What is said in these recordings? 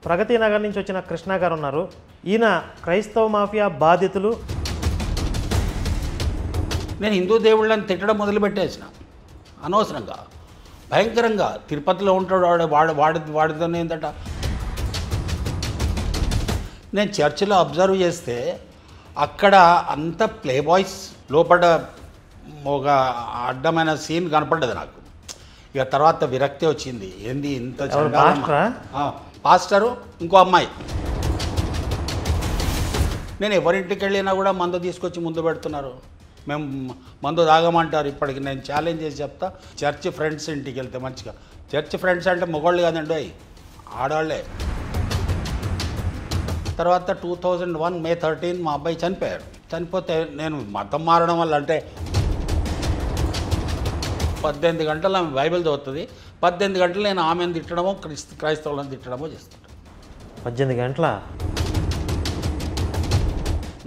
ప్రగతి నగర్ నుంచి వచ్చిన కృష్ణ గారు ఉన్నారు. ఈయన క్రైస్తవ మాఫియా బాధితులు. నేను హిందూ దేవుళ్ళని తిట్టడం మొదలుపెట్టేసిన అనవసరంగా, భయంకరంగా. తిరుపతిలో ఉంటాడు వాడితోనే ఏంటట. నేను చర్చిలో అబ్జర్వ్ చేస్తే అక్కడ అంత ప్లే బాయ్స్, లోపల ఒక అడ్డమైన సీన్ కనపడ్డది నాకు. ఇక తర్వాత విరక్తి వచ్చింది. ఏంది ఇంత పాస్టరు ఇంకో అమ్మాయి. నేను ఎవరింటికి వెళ్ళినా కూడా మందు తీసుకొచ్చి ముందు పెడుతున్నారు. మేము మందు తాగమంటారు. ఇప్పటికి నేను ఛాలెంజ్ చేసి చెప్తా, చర్చ్ ఫ్రెండ్స్ ఇంటికి వెళ్తే మంచిగా. చర్చ్ ఫ్రెండ్స్ అంటే మొగోళ్ళు కాదండి, ఆడవాళ్ళే. తర్వాత 2001 May 13 మా అబ్బాయి చనిపోయారు. చనిపోతే నేను మతం మారడం వల్ల, అంటే 18 గంటలు ఆమె బైబిల్ చదువుతుంది, 18 గంటలు నేను ఆమెను తిట్టడమో క్రైస్తవులను తిట్టడమో చేస్తుంటాను. 18 గంటల.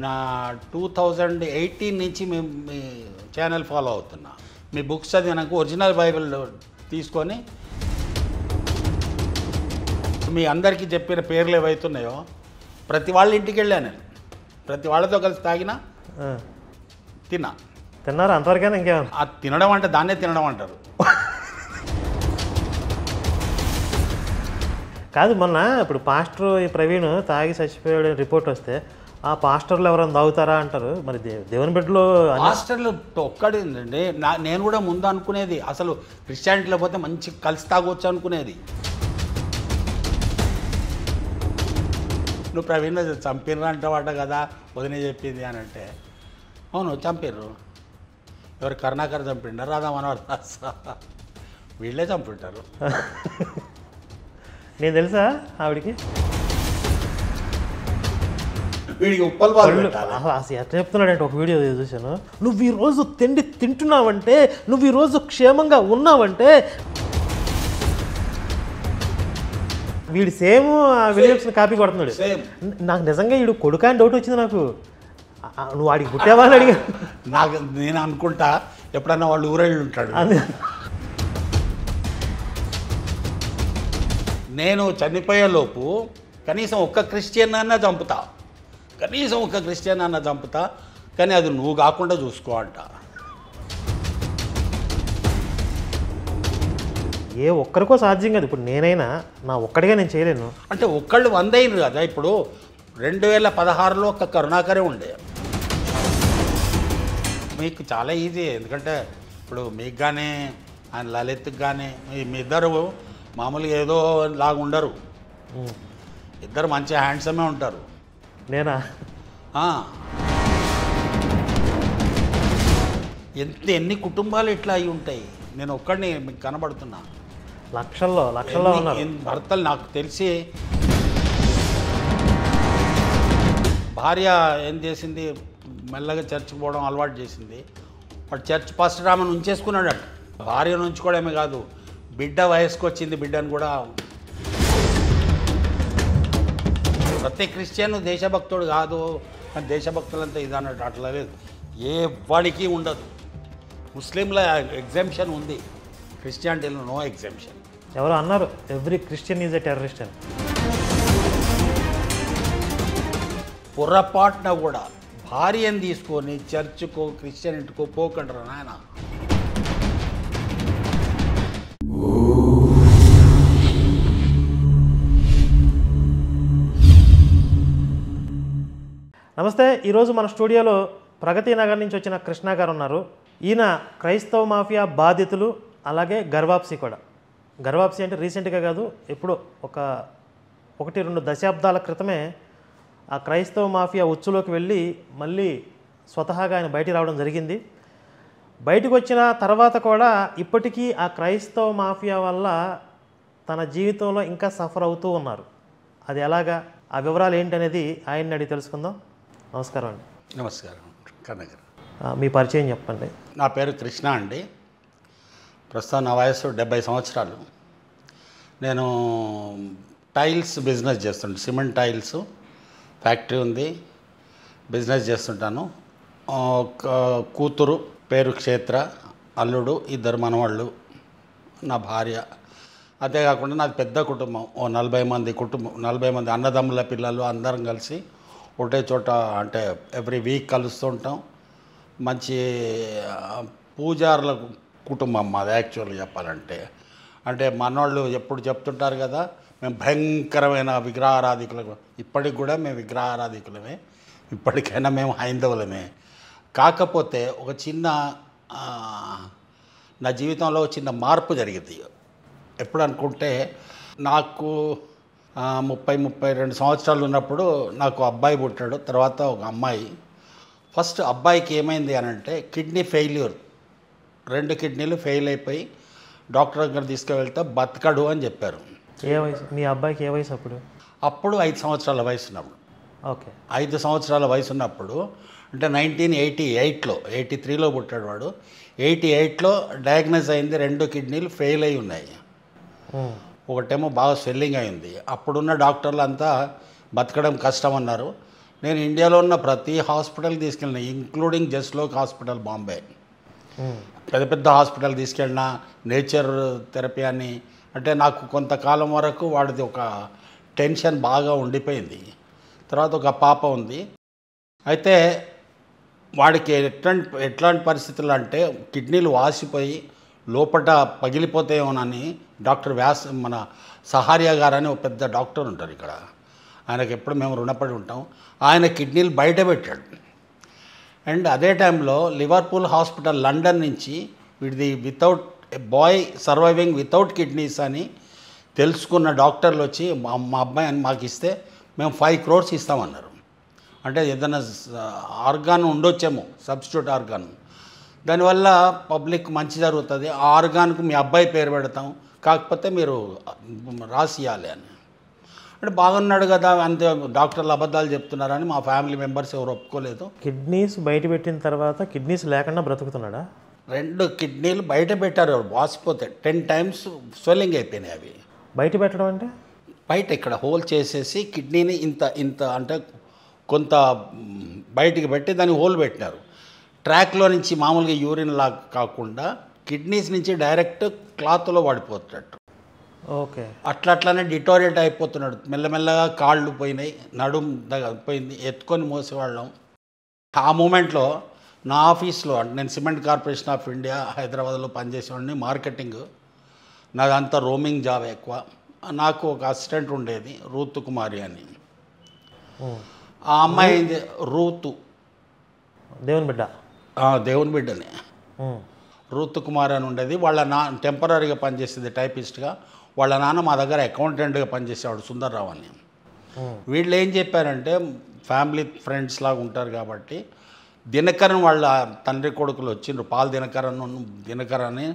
నా 2018 నుంచి మేము మీ ఛానల్ ఫాలో అవుతున్నా. మీ బుక్స్ చదివినాక ఒరిజినల్ బైబిల్ తీసుకొని మీ అందరికీ చెప్పిన పేర్లు ఏవైతున్నాయో ప్రతి వాళ్ళ ఇంటికి వెళ్ళాను. నేను ప్రతి వాళ్ళతో కలిసి తాగినా, తిన్నారు అంతవరకైనా ఇంకేమన్నా. ఆ తినడం అంటే దాన్నే తినడం అంటారు. కాదు, మొన్న ఇప్పుడు పాస్టర్ ఈ ప్రవీణ్ తాగి చచ్చిపోయాడు రిపోర్ట్ వస్తే ఆ పాస్టర్లు ఎవరైనా తాగుతారా అంటారు. మరి దేవుని బిడ్డలో పాస్టర్లు ఒక్కడేందండి. నేను కూడా ముందు అనుకునేది అసలు క్రిస్టియానిటీలో పోతే మంచి కలిసి తాగొచ్చు అనుకునేది. నువ్వు ప్రవీణ్ చంపిర్రు అంటావాట కదా వదిలే చెప్పింది అని అంటే, అవును చంపిర్రు. ఎవరు కరుణాకర్ చంపిండ, రాధా మనోహర్ దాస్ వీళ్ళే చంపుంటారు. నేను తెలుసా ఆవిడికి, వీడికి ఉప్పల్ వాళ్ళు ఎట్లా చెప్తున్నాడంటే ఒక వీడియో చూశాను. నువ్వు ఈరోజు తిండి తింటున్నావంటే, నువ్వు ఈరోజు క్షేమంగా ఉన్నావంటే, వీడు సేమ్ విలియమ్స్ని కాపీ కొడుతున్నాడు. నాకు నిజంగా వీడు కొడుకా అని డౌట్ వచ్చింది నాకు. నువ్వు వాడికి పుట్టావా అని అడిగా. నేను అనుకుంటా ఎప్పుడన్నా వాళ్ళు ఊరేళ్ళు ఉంటాడు. నేను చనిపోయేలోపు కనీసం ఒక్క క్రిస్టియన్ అన్నా చంపుతా, కనీసం ఒక్క క్రిస్టియన్ అన్నా చంపుతా, కానీ అది నువ్వు కాకుండా చూసుకో అంట. ఏ ఒక్కరికో సాధ్యం కాదు. ఇప్పుడు నేనైనా నా ఒక్కడిగా నేను చేయలేను. అంటే ఒక్కళ్ళు 100 అయినారు కదా. ఇప్పుడు 2016లో ఒక్క కరుణాకరే ఉండే. మీకు చాలా ఈజీ, ఎందుకంటే ఇప్పుడు మీకు కానీ ఆయన లలిత్కి కానీ మీ ఇద్దరు మామూలుగా ఏదో లాగా ఉండరు. ఇద్దరు మంచి హ్యాండ్సమే ఉంటారు. నేనా ఎన్ని కుటుంబాలు ఇట్లా అయి ఉంటాయి. నేను ఒక్కడిని మీకు కనబడుతున్నా. లక్షల్లో ఉన్నారు భర్తలు. నాకు తెలిసి భార్య ఏం చేసింది, మెల్లగా చర్చికి పోవడం అలవాటు చేసింది. వాడు చర్చ్ పాస్టర్ ఆమెను ఉంచేసుకున్నాడట. భార్యను ఉంచుకోవడమే కాదు, బిడ్డ వయసుకు వచ్చింది, బిడ్డను కూడా. ప్రతి క్రిస్టియన్ దేశభక్తుడు కాదు, కానీ దేశభక్తులంతా ఇది అన్నట్టు అట్లా లేదు. ఏ వాడికి ఉండదు. ముస్లింల ఎగ్జామ్షన్ ఉంది, క్రిస్టియానిటీలో నో ఎగ్జామ్షన్. ఎవరో అన్నారు every Christian is a terrorist అని. పొరపాటున కూడా భార్యను తీసుకొని చర్చ్కో క్రిస్టియానిటీకో పోకంటారు నాయన. నమస్తే. ఈరోజు మన స్టూడియోలో ప్రగతి నగర్ నుంచి వచ్చిన కృష్ణ గారు ఉన్నారు. ఈయన క్రైస్తవ మాఫియా బాధితులు, అలాగే గర్వాప్సి కూడా. గర్వాప్సి అంటే రీసెంట్గా కాదు, ఎప్పుడో 1-2 దశాబ్దాల క్రితమే ఆ క్రైస్తవ మాఫియా ఉచ్చులోకి వెళ్ళి మళ్ళీ స్వతహాగా ఆయన బయటికి రావడం జరిగింది. బయటకు వచ్చిన తర్వాత కూడా ఇప్పటికీ ఆ క్రైస్తవ మాఫియా వల్ల తన జీవితంలో ఇంకా సఫర్ అవుతూ ఉన్నారు. అది ఎలాగా, ఆ వివరాలు ఏంటనేది ఆయన్ని అడిగి తెలుసుకుందాం. నమస్కారం అండి. నమస్కారం కనగర్. మీ పరిచయం చెప్పండి. నా పేరు కృష్ణ అండి. ప్రస్తుతం నా వయసు 70 సంవత్సరాలు. నేను టైల్స్ బిజినెస్ చేస్తుంటాను. సిమెంట్ టైల్స్ ఫ్యాక్టరీ ఉంది, బిజినెస్ చేస్తుంటాను. కూతురు పేరు క్షేత్ర, అల్లుడు, 2 మనవాళ్ళు, నా భార్య. అంతేకాకుండా నాది పెద్ద కుటుంబం, ఓ 40 మంది అన్నదమ్ముల పిల్లలు అందరం కలిసి ఒకటే చోట, అంటే ఎవ్రీ వీక్ కలుస్తుంటాం. మంచి పూజారుల కుటుంబం మాది యాక్చువల్గా చెప్పాలంటే. అంటే మనోళ్ళు ఎప్పుడు చెప్తుంటారు కదా, మేము భయంకరమైన విగ్రహారాధికులు. ఇప్పటికి కూడా మేము విగ్రహారాధికులమే, ఇప్పటికైనా మేము హైందవులమే. కాకపోతే ఒక చిన్న నా జీవితంలో చిన్న మార్పు జరిగింది. ఎప్పుడు అనుకుంటే, నాకు 32 సంవత్సరాలు ఉన్నప్పుడు నాకు అబ్బాయి పుట్టాడు, తర్వాత ఒక అమ్మాయి. ఫస్ట్ అబ్బాయికి ఏమైంది అని అంటే కిడ్నీ ఫెయిల్యూర్, 2 కిడ్నీలు ఫెయిల్ అయిపోయి డాక్టర్ దగ్గర తీసుకువెళ్తే బతకడు అని చెప్పారు. ఏ వయసు మీ అబ్బాయికి? ఏ వయసు అప్పుడు? అప్పుడు 5 సంవత్సరాల వయసు ఉన్నప్పుడు. ఓకే. 5 సంవత్సరాల వయసు ఉన్నప్పుడు అంటే 1988లో, 83లో పుట్టాడు వాడు. 88లో డయాగ్నోజ్ అయింది, 2 కిడ్నీలు ఫెయిల్ అయి ఉన్నాయి. ఒకటేమో బాగా స్వెల్లింగ్ అయింది. అప్పుడున్న డాక్టర్లు అంతా బతకడం కష్టం అన్నారు. నేను ఇండియాలో ఉన్న ప్రతి హాస్పిటల్కి తీసుకెళ్ళిన, ఇంక్లూడింగ్ జస్ట్లోక్ హాస్పిటల్ బాంబే, పెద్ద పెద్ద హాస్పిటల్ తీసుకెళ్ళిన, నేచర్ థెరపీ అని. అంటే నాకు కొంతకాలం వరకు వాడిది ఒక టెన్షన్ బాగా ఉండిపోయింది. తర్వాత ఒక పాప ఉంది. అయితే వాడికి ఎట్లాంటి పరిస్థితులు అంటే కిడ్నీలు వాసిపోయి లోపల పగిలిపోతాయేమోనని డాక్టర్ మన సహారియా గారు అని ఒక పెద్ద డాక్టర్ ఉంటారు ఇక్కడ, ఆయనకి ఎప్పుడు మేము రుణపడి ఉంటాం. ఆయన కిడ్నీలు బయట పెట్టాడు. అండ్ అదే టైంలో లివర్పూల్ హాస్పిటల్ లండన్ నుంచి వీడిది without boy surviving without kidneys అని తెలుసుకున్న డాక్టర్లు వచ్చి మా అబ్బాయి అని మాకు ఇస్తే మేము 5 crores ఇస్తామన్నారు. అంటే ఏదైనా ఆర్గాన్ ఉండొచ్చేమో, సబ్స్టిట్యూట్ ఆర్గాన్, దానివల్ల పబ్లిక్ మంచి జరుగుతుంది. ఆ ఆర్గాన్కు మీ అబ్బాయి పేరు పెడతాం, కాకపోతే మీరు రాసియాలి అని. అంటే బాగున్నాడు కదా, అంతే డాక్టర్లు అబద్ధాలు చెప్తున్నారని మా ఫ్యామిలీ మెంబర్స్ ఎవరు ఒప్పుకోలేదు. కిడ్నీస్ బయట పెట్టిన తర్వాత కిడ్నీస్ లేకుండా బ్రతుకుతున్నాడా? 2 కిడ్నీలు బయట పెట్టారు, వాసిపోతే 10 times స్వెల్లింగ్ అయిపోయినాయి. అవి బయట పెట్టడం అంటే బయట ఇక్కడ హోల్ చేసేసి కిడ్నీని ఇంత అంటే కొంత బయటికి పెట్టి దాన్ని హోల్ పెట్టినారు. ట్రాక్లో నుంచి మామూలుగా యూరిన్ లాగా కాకుండా కిడ్నీస్ నుంచి డైరెక్ట్ క్లాత్లో పడిపోతున్నట్టు. ఓకే. అట్లనే డిటోరియేట్ అయిపోతున్నాడు. మెల్లమెల్లగా కాళ్ళు పోయినాయి, నడుము పోయింది, ఎత్తుకొని మోసేవాళ్ళం. ఆ మూమెంట్లో నా ఆఫీస్లో, అంటే నేను సిమెంట్ కార్పొరేషన్ ఆఫ్ ఇండియా హైదరాబాద్లో పనిచేసేవాడిని, మార్కెటింగ్ నాదంతా రోమింగ్ జాబ్ ఎక్కువ. నాకు ఒక అసిస్టెంట్ ఉండేది, రూతు కుమారి అని. ఆ అమ్మాయి రూతు, దేవుని బిడ్డ, దేవుని బిడ్డని, రూతు కుమార్ అని ఉండేది. వాళ్ళ టెంపరీగా పనిచేసేది టైపిస్ట్గా. వాళ్ళ నాన్న మా దగ్గర అకౌంటెంట్గా పనిచేసేవాడు, సుందర్రావు అని. వీళ్ళు ఏం చెప్పారంటే, ఫ్యామిలీ ఫ్రెండ్స్ లాగా ఉంటారు కాబట్టి, దినకరన్ వాళ్ళ తండ్రి కొడుకులు వచ్చిండ్రు, పాల్ దినకరన్ అని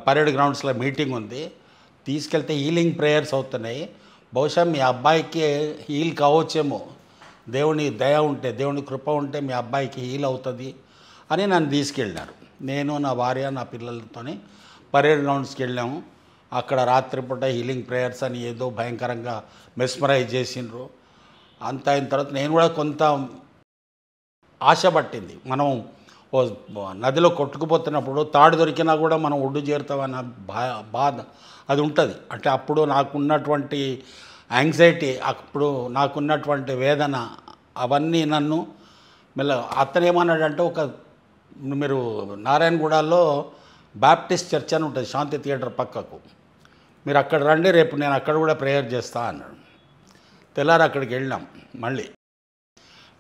పరేడ్ గ్రౌండ్స్లో మీటింగ్ ఉంది, తీసుకెళ్తే హీలింగ్ ప్రేయర్స్ అవుతున్నాయి, బహుశా మీ అబ్బాయికి హీల్ కావచ్చేమో, దేవుని దయ ఉంటే, దేవుని కృప ఉంటే మీ అబ్బాయికి హీల్ అవుతుంది అని నన్ను తీసుకెళ్ళినారు. నేను, నా భార్య, నా పిల్లలతోని పరేడ్ గ్రౌండ్స్కి వెళ్ళాము. అక్కడ రాత్రిపూట హీలింగ్ ప్రేయర్స్ అని ఏదో భయంకరంగా మెస్మరైజ్ చేసిండ్రు. అంత అయిన తర్వాత నేను కూడా కొంత ఆశ పట్టింది. మనం ఓ నదిలో కొట్టుకుపోతున్నప్పుడు తాడు దొరికినా కూడా మనం ఒడ్డు చేరుతామన్న బాధ అది ఉంటుంది. అంటే అప్పుడు నాకున్నటువంటి యాంగ్జైటీ, అప్పుడు నాకున్నటువంటి వేదన, అవన్నీ నన్ను అతను ఏమన్నాడంటే, మీరు నారాయణగూడలో బాప్టిస్ట్ చర్చ్ అని ఉంటుంది, శాంతి థియేటర్ పక్కకు, మీరు అక్కడ రండి, రేపు నేను అక్కడ కూడా ప్రేయర్ చేస్తా అన్నాడు. తెల్లారి అక్కడికి వెళ్ళాం. మళ్ళీ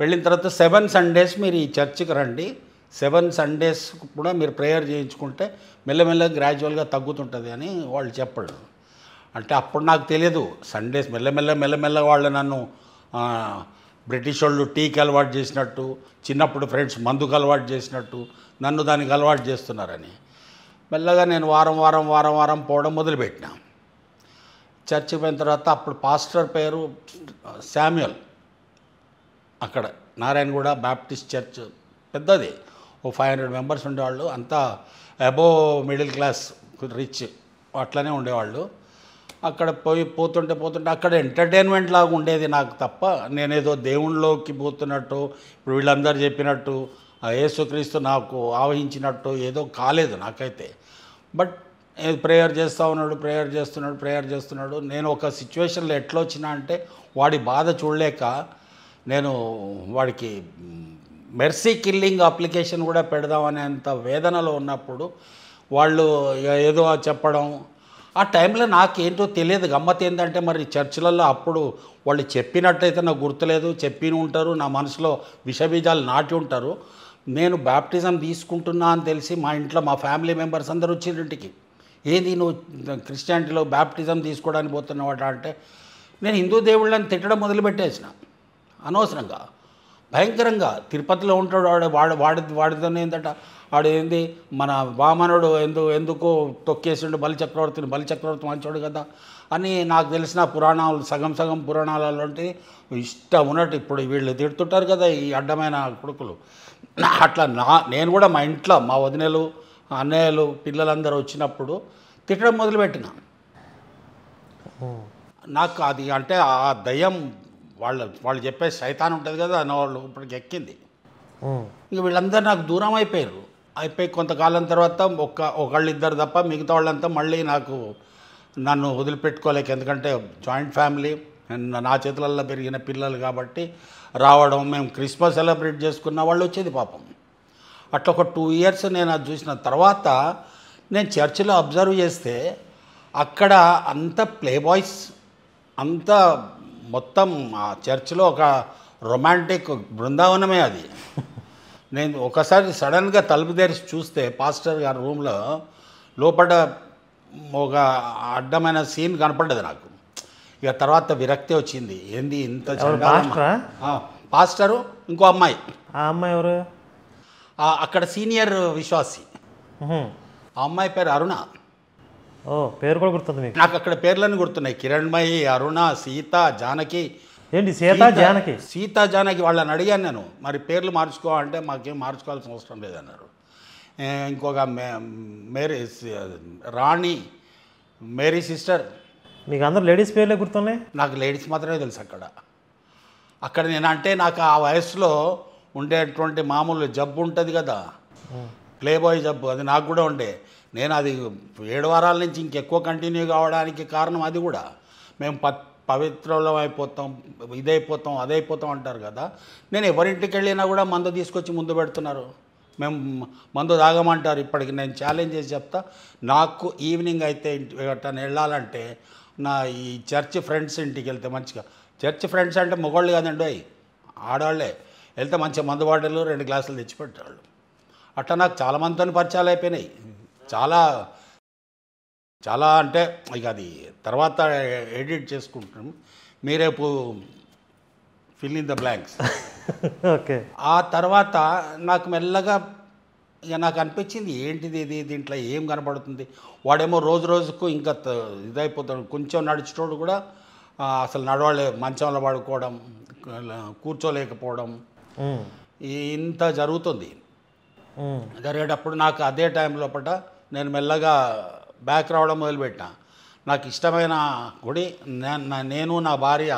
వెళ్ళిన తర్వాత 7 Sundays మీరు ఈ చర్చికి రండి, 7 Sundays కూడా మీరు ప్రేయర్ చేయించుకుంటే మెల్లమెల్లగా గ్రాడ్యువల్గా తగ్గుతుంటుంది అని వాళ్ళు చెప్పాడు. అంటే అప్పుడు నాకు తెలియదు, సండేస్ మెల్లమెల్ల వాళ్ళు నన్ను బ్రిటిష్ వాళ్ళు టీకి అలవాటు చేసినట్టు, చిన్నప్పుడు ఫ్రెండ్స్ మందుకు అలవాటు చేసినట్టు నన్ను దానికి అలవాటు చేస్తున్నారని. మెల్లగా నేను వారం పోవడం మొదలుపెట్టిన. చర్చికి పోయిన తర్వాత అప్పుడు పాస్టర్ పేరు శామ్యుయల్, అక్కడ నారాయణగూడ బాప్టిస్ట్ చర్చ్ పెద్దది, ఓ 500 members ఉండేవాళ్ళు, అంతా అబోవ్ మిడిల్ క్లాస్, రిచ్ అట్లనే ఉండేవాళ్ళు. అక్కడ పోతుంటే అక్కడ ఎంటర్టైన్మెంట్ లాగా ఉండేది నాకు తప్ప, నేనేదో దేవుళ్ళలోకి పోతున్నట్టు, ఇప్పుడు వీళ్ళందరూ చెప్పినట్టు యేసుక్రీస్తు నాకు ఆవహించినట్టు ఏదో కాలేదు నాకైతే. బట్ ప్రేయర్ చేస్తూ ఉన్నాడు, ప్రేయర్ చేస్తున్నాడు. నేను ఒక సిచ్యువేషన్లో ఎట్లా వచ్చినా అంటే వాడి బాధ చూడలేక నేను వాడికి మెర్సీ కిల్లింగ్ అప్లికేషన్ కూడా పెడదామనేంత వేదనలో ఉన్నప్పుడు వాళ్ళు ఏదో చెప్పడం, ఆ టైంలో నాకేంటో తెలియదు. గమ్మత్ ఏంటంటే మరి చర్చిలలో అప్పుడు వాళ్ళు చెప్పినట్టయితే నాకు గుర్తులేదు, చెప్పి ఉంటారు, నా మనసులో విషబీజాలు నాటి ఉంటారు. నేను బ్యాప్టిజం తీసుకుంటున్నా అని తెలిసి మా ఇంట్లో మా ఫ్యామిలీ మెంబర్స్ అందరూ వచ్చిండ్రు ఇంటికి. ఏది నువ్వు క్రిస్టియానిటీలో బ్యాప్టిజం తీసుకోవడానికి పోతున్నావట అంటే నేను హిందూ దేవుళ్ళని తిట్టడం మొదలుపెట్టేసిన అనవసరంగా, భయంకరంగా. తిరుపతిలో ఉంటాడు వాడితోనే ఏంటట, ఏంది మన వామనుడు ఎందుకు తొక్కేసిండు బలిచక్రవర్తి మంచోడు కదా అని నాకు తెలిసిన పురాణాలు సగం పురాణాలలో ఇష్టం ఉన్నట్టు ఇప్పుడు వీళ్ళు తిడుతుంటారు కదా ఈ అడ్డమైన కొడుకులు. అట్లా నేను కూడా మా ఇంట్లో మా వదినలు అన్నయ్యలు పిల్లలందరూ వచ్చినప్పుడు తిట్టడం మొదలుపెట్టిన. నాకు అది అంటే ఆ దయ్యం వాళ్ళు చెప్పే సైతాన్ ఉంటుంది కదా అని వాళ్ళు ఇప్పటికి ఎక్కింది. ఇంక వీళ్ళందరూ నాకు దూరం అయిపోయి కొంతకాలం తర్వాత ఒకళ్ళు ఇద్దరు తప్ప మిగతా వాళ్ళంతా మళ్ళీ నన్ను వదిలిపెట్టుకోలేక, ఎందుకంటే జాయింట్ ఫ్యామిలీ, నా చేతులలో పెరిగిన పిల్లలు కాబట్టి రావడం, మేము క్రిస్మస్ సెలబ్రేట్ చేసుకున్న వాళ్ళు వచ్చేది పాపం. అట్లా ఒక 2 years నేను అది చూసిన తర్వాత నేను చర్చిలో అబ్జర్వ్ చేస్తే అక్కడ అంత ప్లే బాయ్స్, అంతా మొత్తం ఆ చర్చిలో ఒక రొమాంటిక్ బృందావనమే అది. నేను ఒకసారి సడన్గా తలుపు తెరిచి చూస్తే పాస్టర్ గారి రూమ్లో లోపల ఒక అడ్డమైన సీన్ కనపడ్డది నాకు. ఇక తర్వాత విరక్తి వచ్చింది, ఏంది ఇంత పాస్టరు ఇంకో అమ్మాయి. ఆ అమ్మాయి ఎవరు? అక్కడ సీనియర్ విశ్వాసి. ఆ అమ్మాయి పేరు అరుణ. ఓ, పేరు కూడా గుర్తుంది మీకు? నాకు అక్కడ పేర్లన్నీ గుర్తున్నాయి, కిరణ్మయి, అరుణ, సీత, జానకి. ఏంటి సీతా జానకి? వాళ్ళని అడిగాను నేను, మరి పేర్లు మార్చుకో అంటే మాకేం మార్చుకోవాల్సిన అవసరం లేదన్నారు. ఇంకొక రాణి, మేరీ సిస్టర్. మీకు అందరూ లేడీస్ పేర్లే గుర్తున్నాయి? నాకు లేడీస్ మాత్రమే తెలుసు. అక్కడ నేనంటే నాకు ఆ వయసులో ఉండేటువంటి మామూలు జబ్బు ఉంటుంది కదా, ప్లే బాయ్ జబ్బు, అది నాకు కూడా ఉండే. నేను అది 7 వారాల నుంచి ఇంకెక్కువ కంటిన్యూ కావడానికి కారణం అది కూడా. మేము పవిత్రంలో అయిపోతాం, ఇదైపోతాం, అదైపోతాం అంటారు కదా. నేను ఎవరింటికి వెళ్ళినా కూడా మందు తీసుకొచ్చి ముందు పెడుతున్నారు, మేము మందు తాగమంటారు. ఇప్పటికి నేను ఛాలెంజ్ చేసి చెప్తా, నాకు ఈవినింగ్ అయితే ఎట్టని వెళ్ళాలంటే నా ఈ చర్చ్ ఫ్రెండ్స్ ఇంటికి వెళ్తే మంచిగా, చర్చ్ ఫ్రెండ్స్ అంటే మగవాళ్ళు కాదండి, ఆడవాళ్ళే వెళ్తే మంచిగా మందు బాటిల్ 2 గ్లాసులు తెచ్చిపెట్టాళ్ళు. అట్లా నాకు చాలామందితో పరిచయాలు అయిపోయినాయి. చాలా అంటే ఇక అది తర్వాత ఎడిట్ చేసుకుంటున్నాం, మీరేపు fill in the blanks. Okay. ఆ తర్వాత నాకు మెల్లగా ఇక నాకు అనిపించింది, ఏంటిది ఇది, దీంట్లో ఏం కనపడుతుంది. వాడేమో రోజుకు ఇంకా ఇదైపోతాడు, కొంచెం నడిచేటోడు కూడా అసలు నడవలే, మంచంలో పడుకోవడం, కూర్చోలేకపోవడం, ఇంత జరుగుతుంది. జరిగేటప్పుడు నాకు అదే టైం లోపల నేను మెల్లగా బ్యాక్ రావడం మొదలుపెట్టిన. నాకు ఇష్టమైన గుడి, నేను నా భార్య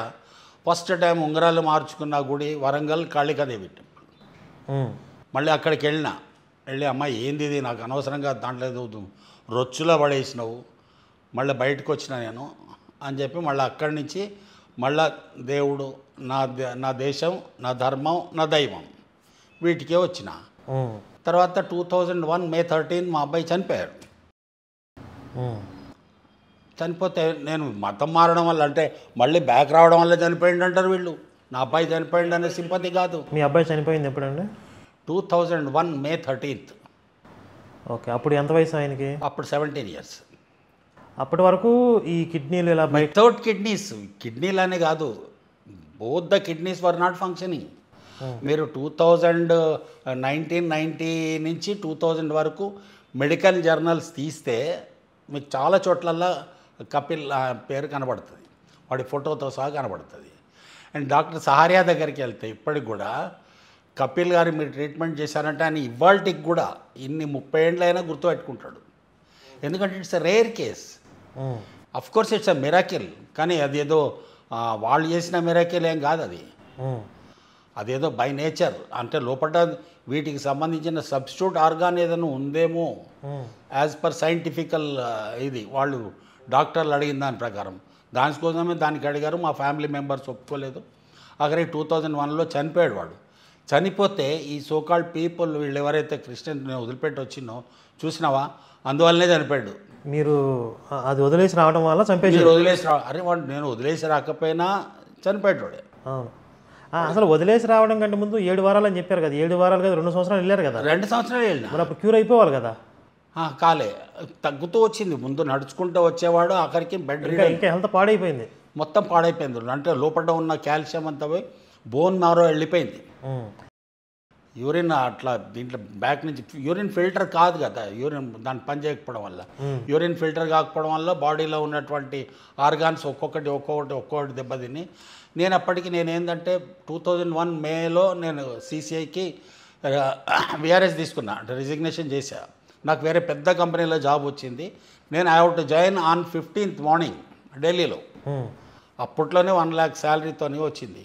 ఫస్ట్ టైం ఉంగరాలు మార్చుకున్న గుడి వరంగల్ కాళికాదేవి టెంపుల్. మళ్ళీ అక్కడికి వెళ్ళి అమ్మాయి ఏంది ఇది, నాకు అనవసరంగా దాంట్లో రొచ్చులో పడేసినావు, మళ్ళీ బయటకు వచ్చిన నేను అని చెప్పి మళ్ళీ అక్కడి నుంచి మళ్ళా దేవుడు, నా దేశం, నా ధర్మం, నా దైవం, వీటికే వచ్చిన. తర్వాత 2001 May 13 మా అబ్బాయి చనిపోయారు. చనిపోతే నేను మతం మారడం వల్ల, అంటే మళ్ళీ బ్యాక్ రావడం వల్ల చనిపోయింది అంటారు వీళ్ళు. నా అబ్బాయి చనిపోయింది అనే సింపతి కాదు. మీ అబ్బాయి చనిపోయింది ఎప్పుడండి? 2001 May 13. ఓకే. అప్పుడు ఎంత వయసు ఆయనకి? అప్పుడు 17 years. అప్పటి వరకు ఈ కిడ్నీలు ఇలా వితౌట్ కిడ్నీలు అనే కాదు, both the kidneys were not functioning. మీరు 1990 నుంచి 2000 వరకు మెడికల్ జర్నల్స్ తీస్తే మీకు చాలా చోట్లల్లో కపిల్ పేరు కనబడుతుంది, వాడి ఫోటోతో సహా కనబడుతుంది. అండ్ డాక్టర్ సహారియా దగ్గరికి వెళ్తే ఇప్పటికి కూడా కపిల్ గారు మీరు ట్రీట్మెంట్ చేశారంటే ఆయన ఇవాళకి కూడా ఇన్ని 30 ఏళ్ళైనా గుర్తుపెట్టుకుంటాడు. ఎందుకంటే it's a rare case. Of course it's a miracle, కానీ అది ఏదో వాళ్ళు చేసిన మిరాకిల్ ఏం కాదు అది. అదేదో బై నేచర్ అంటే లోపల వీటికి సంబంధించిన సబ్స్టిట్యూట్ ఆర్గాన్ ఏదైనా ఉందేమో యాజ్ పర్ సైంటిఫికల్ ఇది వాళ్ళు డాక్టర్లు అడిగిన దాని ప్రకారం దానికోసమే దానికి అడిగారు. మా ఫ్యామిలీ మెంబర్స్ ఒప్పుకోలేదు. అక్కడే 2001లో చనిపోయాడు వాడు. చనిపోతే ఈ సోకాల్డ్ పీపుల్ వీళ్ళు ఎవరైతే క్రిస్టియన్ వదిలిపెట్టి వచ్చినో చూసినావా అందువల్లనే చనిపోయాడు. మీరు అది వదిలేసి రావడం వల్ల చంపేసి వదిలేసి అరే వాడు నేను వదిలేసి రాకపోయినా చనిపోయాడు వాడే. అవును. అసలు వదిలేసి రావడం కంటే ముందు 7 వారాలు అని చెప్పారు కదా. 7 వారాలు కదా, 2 సంవత్సరాలు వెళ్ళారు కదా. 2 సంవత్సరాలు వెళ్ళిన మరి అప్పుడు క్యూర్ అయిపోవాలి కదా. కాలే, తగ్గుతూ వచ్చింది. ముందు నడుచుకుంటూ వచ్చేవాడు, ఆఖరికి బెడ్ ఇంకా హెల్త్ పాడైపోయింది, మొత్తం పాడైపోయింది. అంటే లోపల ఉన్న కాల్షియం అంతా పోయి బోన్ మ్యారో వెళ్ళిపోయింది. యూరిన్ అట్లా దీంట్లో బ్యాక్ నుంచి యూరిన్ ఫిల్టర్ కాదు కదా, యూరిన్ దాని పని చేయకపోవడం వల్ల, యూరిన్ ఫిల్టర్ కాకపోవడం వల్ల బాడీలో ఉన్నటువంటి ఆర్గాన్స్ ఒక్కొక్కటి దెబ్బతిని నేను అప్పటికి ఏంటంటే 2001 మేలో నేను సీసీఐకి విఆర్ఎస్ తీసుకున్నా, అంటే రిజిగ్నేషన్ చేశా. నాకు వేరే పెద్ద కంపెనీలో జాబ్ వచ్చింది. నేను I have to join on 15th morning ఢిల్లీలో. అప్పట్లోనే 1 lakh శాలరీతోనే వచ్చింది.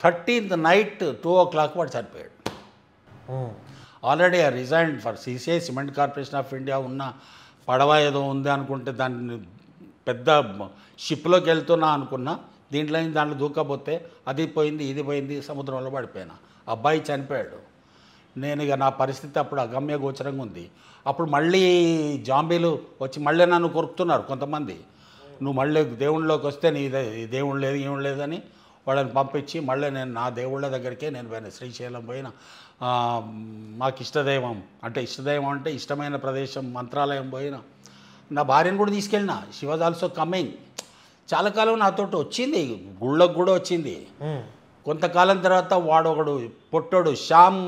13th నైట్ 2 o'clock వాడు చనిపోయాడు. Already I resigned for CCI, cement corporation of India. ఉన్న పడవ ఏదో ఉంది అనుకుంటే దాన్ని పెద్ద షిప్లోకి వెళ్తున్నా అనుకున్నా, దాంట్లో దూకపోతే అది పోయింది ఇది పోయింది, సముద్రంలో పడిపోయినా. అబ్బాయి చనిపోయాడు. నేను ఇక నా పరిస్థితి అప్పుడు అగమ్య గోచరంగా ఉంది. అప్పుడు మళ్ళీ జాంబీలు వచ్చి మళ్ళీ నన్ను కొరుకుతున్నారు కొంతమంది. నువ్వు మళ్ళీ దేవుళ్ళలోకి వస్తే నీ దేవుడు లేదు ఏమి లేదని వాళ్ళని పంపించి మళ్ళీ నేను నా దేవుళ్ళ దగ్గరికే నేను పోయిన, శ్రీశైలం పోయిన. మాకు ఇష్టదైవం అంటే ఇష్టమైన ప్రదేశం మంత్రాలయం పోయిన. నా భార్యను కూడా తీసుకెళ్ళిన. She was also coming. చాలా కాలం నాతో వచ్చింది, గుళ్ళకు కూడా వచ్చింది. కొంతకాలం తర్వాత వాడు ఒకడు పొట్టోడు శ్యామ్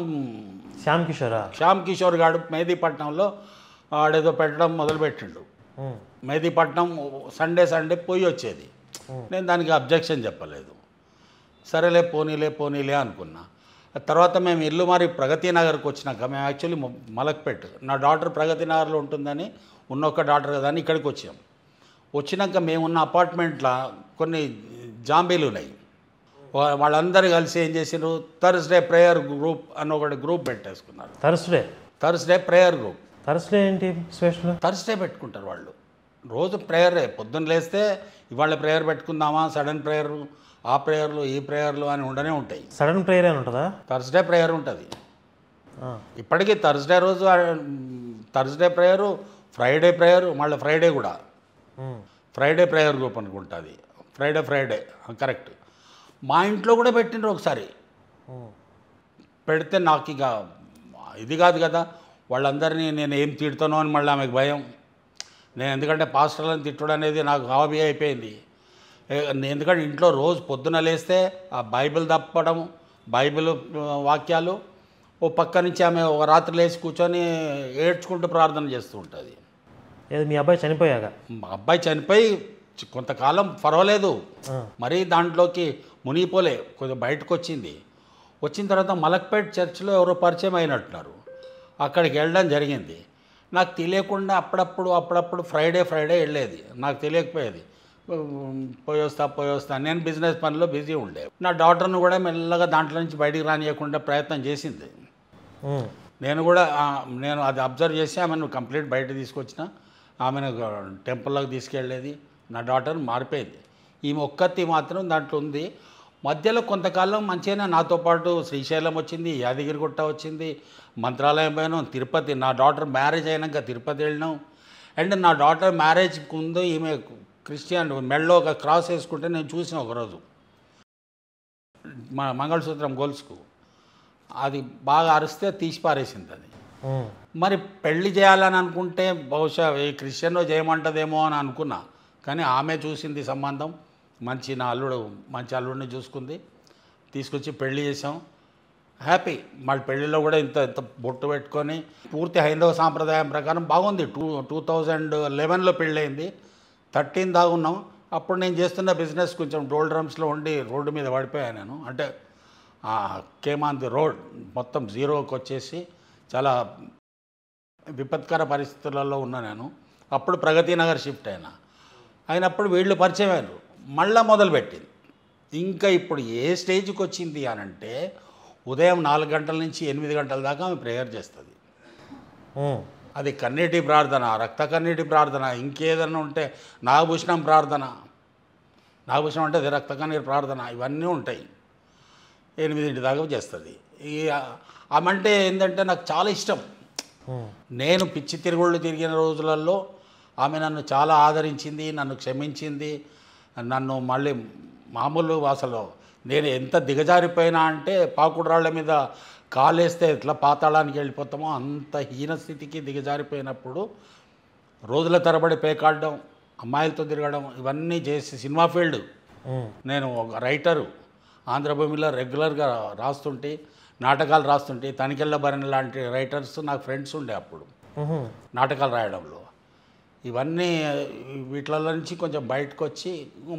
కిషోర్ గాడు మెహదీపట్నంలో వాడేదో పెట్టడం మొదలుపెట్టిండు. మెహదీపట్నం సండే పోయి వచ్చేది. నేను దానికి అబ్జెక్షన్ చెప్పలేదు. సరేలే పోనీలే అనుకున్నా. తర్వాత మేము ఇల్లు మారి ప్రగతి నగర్కి వచ్చినాక, మేము యాక్చువల్లీ మలక్పేట్, నా డాటర్ ప్రగతి నగర్లో ఉంటుందని, ఉన్నొక్క డాటర్ కదా అని ఇక్కడికి వచ్చాం. వచ్చినాక మేమున్న అపార్ట్మెంట్లో కొన్ని జాంబీలు ఉన్నాయి. వాళ్ళందరూ కలిసి ఏం చేసినారు, థర్స్డే ప్రేయర్ గ్రూప్ అని ఒకటి గ్రూప్ పెట్టేసుకున్నారు. Thursday prayer group. థర్స్డే ఏంటి స్పెషల్? థర్స్డే పెట్టుకుంటారు వాళ్ళు. రోజు ప్రేయరే. పొద్దున్న లేస్తే ఇవాళ ప్రేయర్ పెట్టుకుందామా, సడన్ ప్రేయర్, ఆ ప్రేయర్లు ఈ ప్రేయర్లు అని ఉండనే ఉంటాయి. సడన్ ప్రేయర్ అని ఉంటుందా? థర్స్డే ప్రేయర్ ఉంటుంది. ఇప్పటికీ థర్స్డే రోజు థర్స్డే ప్రేయరు, ఫ్రైడే ప్రేయరు, మళ్ళీ ఫ్రైడే కూడా ఫ్రైడే ప్రేయర్ గ్రూప్ అనుకుంటుంది. Friday correct. మా ఇంట్లో కూడా పెట్టిండ్రు ఒకసారి. పెడితే నాకు ఇక ఇది కాదు కదా, వాళ్ళందరినీ నేను ఏం తిడతానో అని మళ్ళీ ఆమెకు భయం. నేను ఎందుకంటే పాస్టర్లను తిట్టడం అనేది నాకు హాబీ అయిపోయింది. ఎందుకంటే ఇంట్లో రోజు పొద్దున లేస్తే ఆ బైబిల్ తప్పడం, బైబిల్ వాక్యాలు, ఓ పక్క నుంచి ఆమె ఒక రాత్రి లేచి కూర్చొని ఏడ్చుకుంటూ ప్రార్థన చేస్తూ ఉంటుంది. మీ అబ్బాయి చనిపోయాక? మా అబ్బాయి చనిపోయి కొంతకాలం పర్వాలేదు, మరీ దాంట్లోకి మునిగిపోలే, కొంచెం బయటకు వచ్చిన తర్వాత మలక్పేట్ చర్చిలో ఎవరో పరిచయం అయినట్టున్నారు. అక్కడికి వెళ్ళడం జరిగింది. నాకు తెలియకుండా అప్పుడప్పుడు ఫ్రైడే వెళ్ళేది. నాకు తెలియకపోయేది. పోయి వస్తా. నేను బిజినెస్ పనిలో బిజీ ఉండే. నా డాటర్ను కూడా మెల్లగా దాంట్లో నుంచి బయటికి రానియకుండా ప్రయత్నం చేసింది. నేను అది అబ్జర్వ్ చేసి ఆమెను కంప్లీట్ బయట తీసుకొచ్చిన. ఆమెను టెంపుల్లోకి తీసుకెళ్ళేది. నా డాటర్ మారిపోయింది. ఈమె ఒక్కతి మాత్రం దాంట్లో ఉంది. మధ్యలో కొంతకాలం మంచిగానే నాతో పాటు శ్రీశైలం వచ్చింది, యాదగిరిగుట్ట వచ్చింది, మంత్రాలయం పోయినాం, తిరుపతి. నా డాటర్ మ్యారేజ్ అయినాక తిరుపతి వెళ్ళినాం. అండ్ నా డాటర్ మ్యారేజ్కి ముందు ఈమె క్రిస్టియన్ మెడలో ఒక క్రాస్ వేసుకుంటే నేను చూసిన ఒకరోజు మంగళసూత్రం గొలుసుకు. అది బాగా అరిస్తే తీసి పారేసింది అది. మరి పెళ్లి చేయాలని అనుకుంటే బహుశా ఈ క్రిస్టియన్లో చేయమంటదేమో అని అనుకున్నా. కానీ ఆమె చూసింది సంబంధం, మంచి అల్లుడిని చూసుకుంది, తీసుకొచ్చి పెళ్లి చేసాం. హ్యాపీ. మళ్ళీ పెళ్ళిలో కూడా ఇంత బొట్టు పెట్టుకొని పూర్తి హైందవ సాంప్రదాయం ప్రకారం బాగుంది. 2011లో పెళ్ళయింది. 13 దాకా ఉన్నాం. అప్పుడు నేను చేస్తున్న బిజినెస్ కొంచెం డోల్ డ్రమ్స్లో ఉండి రోడ్డు మీద పడిపోయాను నేను. అంటే కేమ్ ఆన్ ది రోడ్, మొత్తం జీరోకి వచ్చేసి చాలా విపత్కర పరిస్థితులలో ఉన్నా నేను. అప్పుడు ప్రగతి నగర్ షిఫ్ట్ అయినప్పుడు వీళ్ళు పరిచయం అయ్యారు. మళ్ళీ మొదలుపెట్టింది. ఇంకా ఇప్పుడు ఏ స్టేజ్కి వచ్చింది అని అంటే ఉదయం 4 గంటల నుంచి 8 గంటల దాకా ఆమె ప్రేయర్ చేస్తుంది. అది కన్నీటి ప్రార్థన, రక్త కన్నీటి ప్రార్థన, ఇంకేదన్నా ఉంటే నాగభూషణం ప్రార్థన, నాగభూషణం అంటే అది రక్త కన్నీటి ప్రార్థన, ఇవన్నీ ఉంటాయి. 8 దాకా చేస్తుంది. ఈ ఆమె అంటే ఏంటంటే నాకు చాలా ఇష్టం. నేను పిచ్చి తిరుగుళ్ళు తిరిగిన రోజులలో ఆమె నన్ను చాలా ఆదరించింది, నన్ను క్షమించింది, నన్ను మళ్ళీ మామూలు అసలు నేను ఎంత దిగజారిపోయినా అంటే పాకుడు రాళ్ల మీద కాలేస్తే ఎట్లా పాతాళానికి వెళ్ళిపోతామో అంత హీనస్థితికి దిగజారిపోయినప్పుడు రోజుల తరబడి పేకాడడం, అమ్మాయిలతో తిరగడం, ఇవన్నీ చేసి సినిమా ఫీల్డ్, నేను ఒక రైటరు, ఆంధ్రభూమిలో రెగ్యులర్గా రాస్తుంటే, నాటకాలు రాస్తుంటే, తనికెళ్ళ భరణి లాంటి రైటర్స్ నాకు ఫ్రెండ్స్ ఉండే అప్పుడు నాటకాలు రాయడంలో. ఇవన్నీ వీటిలో నుంచి కొంచెం బయటకు వచ్చి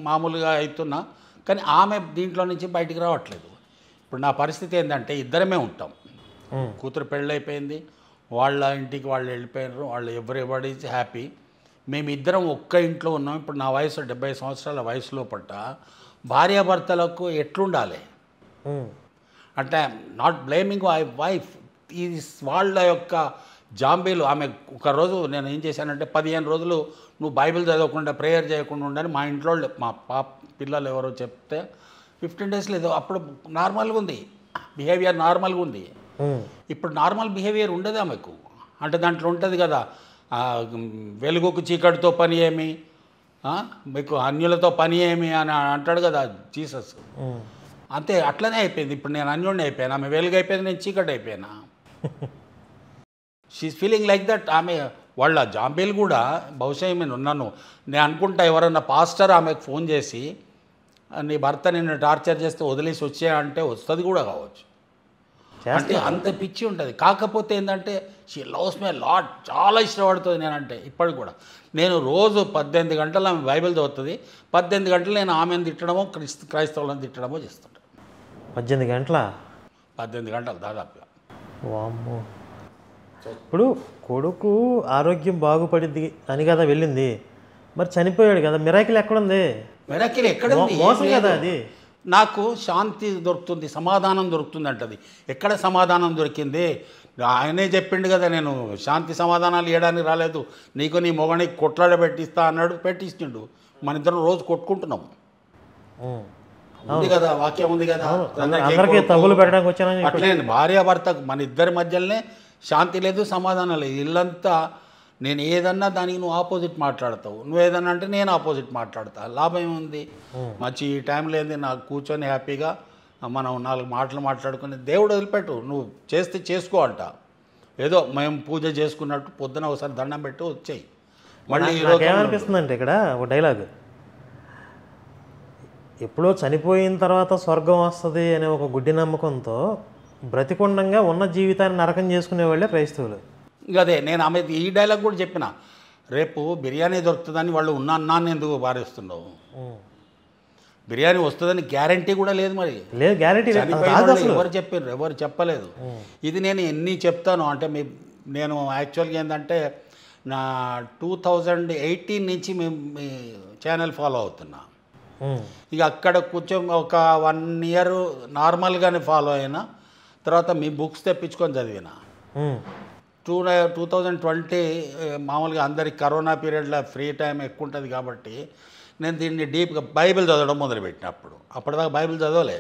మామూలుగా అవుతున్నా, కానీ ఆమె దీంట్లో నుంచి బయటికి రావట్లేదు. ఇప్పుడు నా పరిస్థితి ఏంటంటే ఇద్దరమే ఉంటాం. కూతురు పెళ్ళైపోయింది, వాళ్ళ ఇంటికి వాళ్ళు వెళ్ళిపోయినారు, వాళ్ళు ఎవ్రీబడి ఈజ్ హ్యాపీ. మేమిద్దరం ఒక్క ఇంట్లో ఉన్నాం. ఇప్పుడు నా వయసు 70 సంవత్సరాల వయసులో పట్ట భార్యాభర్తలకు ఎట్లుండాలి అంటే నాట్ బ్లేమింగ్ మై వైఫ్, ఈ వాళ్ళ యొక్క జాంబీలు. ఆమె ఒకరోజు నేను ఏం చేశానంటే 15 రోజులు నువ్వు బైబిల్ చదవకుండా ప్రేయర్ చేయకుండా ఉండని మా ఇంట్లో మా పిల్లలు ఎవరో చెప్తే 15 డేస్ లేదు, అప్పుడు నార్మల్గా ఉంది, బిహేవియర్ నార్మల్గా ఉంది. ఇప్పుడు నార్మల్ బిహేవియర్ ఉండదు ఆమెకు. అంటే దాంట్లో ఉంటుంది కదా, వెలుగుకు చీకటితో పని ఏమి, మీకు అన్యులతో పని ఏమి అని అంటాడు కదా జీసస్. అంతే, అట్లనే అయిపోయింది. ఇప్పుడు నేను అన్యుడిని అయిపోయాను, ఆమె వెలుగు అయిపోయింది, నేను చీకటి అయిపోయినా. She is feeling like that. ఆమె వాళ్ళ జాంబీలు కూడా బహుశా నేను ఉన్నాను, నేను అనుకుంటా ఎవరన్నా పాస్టర్ ఆమెకు ఫోన్ చేసి నీ భర్త నిన్ను టార్చర్ చేస్తే వదిలేసి వచ్చే అంటే వస్తుంది కూడా కావచ్చు. అంటే అంత పిచ్చి ఉంటుంది. కాకపోతే ఏంటంటే షీ లవ్స్ మై లాట్, చాలా ఇష్టపడుతుంది నేనంటే. ఇప్పటికి కూడా నేను రోజు 18 గంటలు ఆమె బైబిల్ చదువుతుంది, 18 గంటలు నేను ఆమెను తిట్టడమో క్రైస్తవులను తిట్టడమో చేస్తుంటాను. 18 గంటల 18 గంటలు దాదాపుగా. వామ్మో. ఇప్పుడు కొడుకు ఆరోగ్యం బాగుపడింది అని కదా వెళ్ళింది, మరి చనిపోయాడు కదా, మిరాకిల్ ఎక్కడుంది? మిరాకిల్ ఎక్కడ ఉంది? మోసం కదా అది. నాకు శాంతి దొరుకుతుంది, సమాధానం దొరుకుతుంది అంటది. ఎక్కడ సమాధానం దొరికింది? ఆయనే చెప్పిండు కదా, నేను శాంతి సమాధానాలు ఇవ్వడానికి రాలేదు, నీకు నీ మొగనికి కొట్లాడ పెట్టిస్తా అన్నాడు, పెట్టిస్తుండు. మన ఇద్దరం రోజు కొట్టుకుంటున్నాం. ఉంది కదా, వాక్యం ఉంది కదా, అందరికీ తగులు పెట్టడానికి వచ్చానని. అట్లే భార్యాభర్త మన ఇద్దరి మధ్యలోనే శాంతి లేదు, సమాధానం లేదు. ఇల్లంతా నేను ఏదన్నా దానికి నువ్వు ఆపోజిట్ మాట్లాడతావు, నువ్వు ఏదన్నా అంటే నేను ఆపోజిట్ మాట్లాడతా. లాభం ఏముంది? మంచి ఈ టైంలో ఏంది, నాకు కూర్చొని హ్యాపీగా మనం 4 మాటలు మాట్లాడుకుని దేవుడు వదిలిపెట్టు, నువ్వు చేస్తే చేసుకో అంట. ఏదో మేము పూజ చేసుకున్నట్టు పొద్దున ఒకసారి దండం పెట్టి వచ్చేయి. మళ్ళీ ఏమనిపిస్తుంది అంటే ఇక్కడ ఒక డైలాగ్, ఎప్పుడో చనిపోయిన తర్వాత స్వర్గం వస్తుంది అనే ఒక గుడ్డి నమ్మకంతో బ్రతికొండంగా ఉన్న జీవితాన్ని నరకం చేసుకునే వాళ్ళే క్రైస్తవులు. అదే నేను ఆమె ఈ డైలాగ్ కూడా చెప్పిన, రేపు బిర్యానీ దొరుకుతుందని వాళ్ళు ఉన్న అన్నాన్ని ఎందుకు పారేస్తున్నావు? బిర్యానీ వస్తుందని గ్యారంటీ కూడా లేదు. మరి లేదు, గ్యారంటీ ఎవరు చెప్పారు? ఎవరు చెప్పలేదు. ఇది నేను ఎన్ని చెప్తాను అంటే నేను యాక్చువల్గా ఏంటంటే నా 2018 నుంచి మేము మీ ఛానల్ ఫాలో అవుతున్నా. ఇక అక్కడ కొంచెం ఒక 1 ఇయర్ నార్మల్గానే ఫాలో అయినా, తర్వాత మీ బుక్స్ తెప్పించుకొని చదివిన. 2020 మామూలుగా అందరికి కరోనా పీరియడ్లో ఫ్రీ టైం ఎక్కువ ఉంటుంది కాబట్టి నేను దీన్ని డీప్గా బైబిల్ చదవడం మొదలుపెట్టినప్పుడు. అప్పటిదాకా బైబిల్ చదవలే.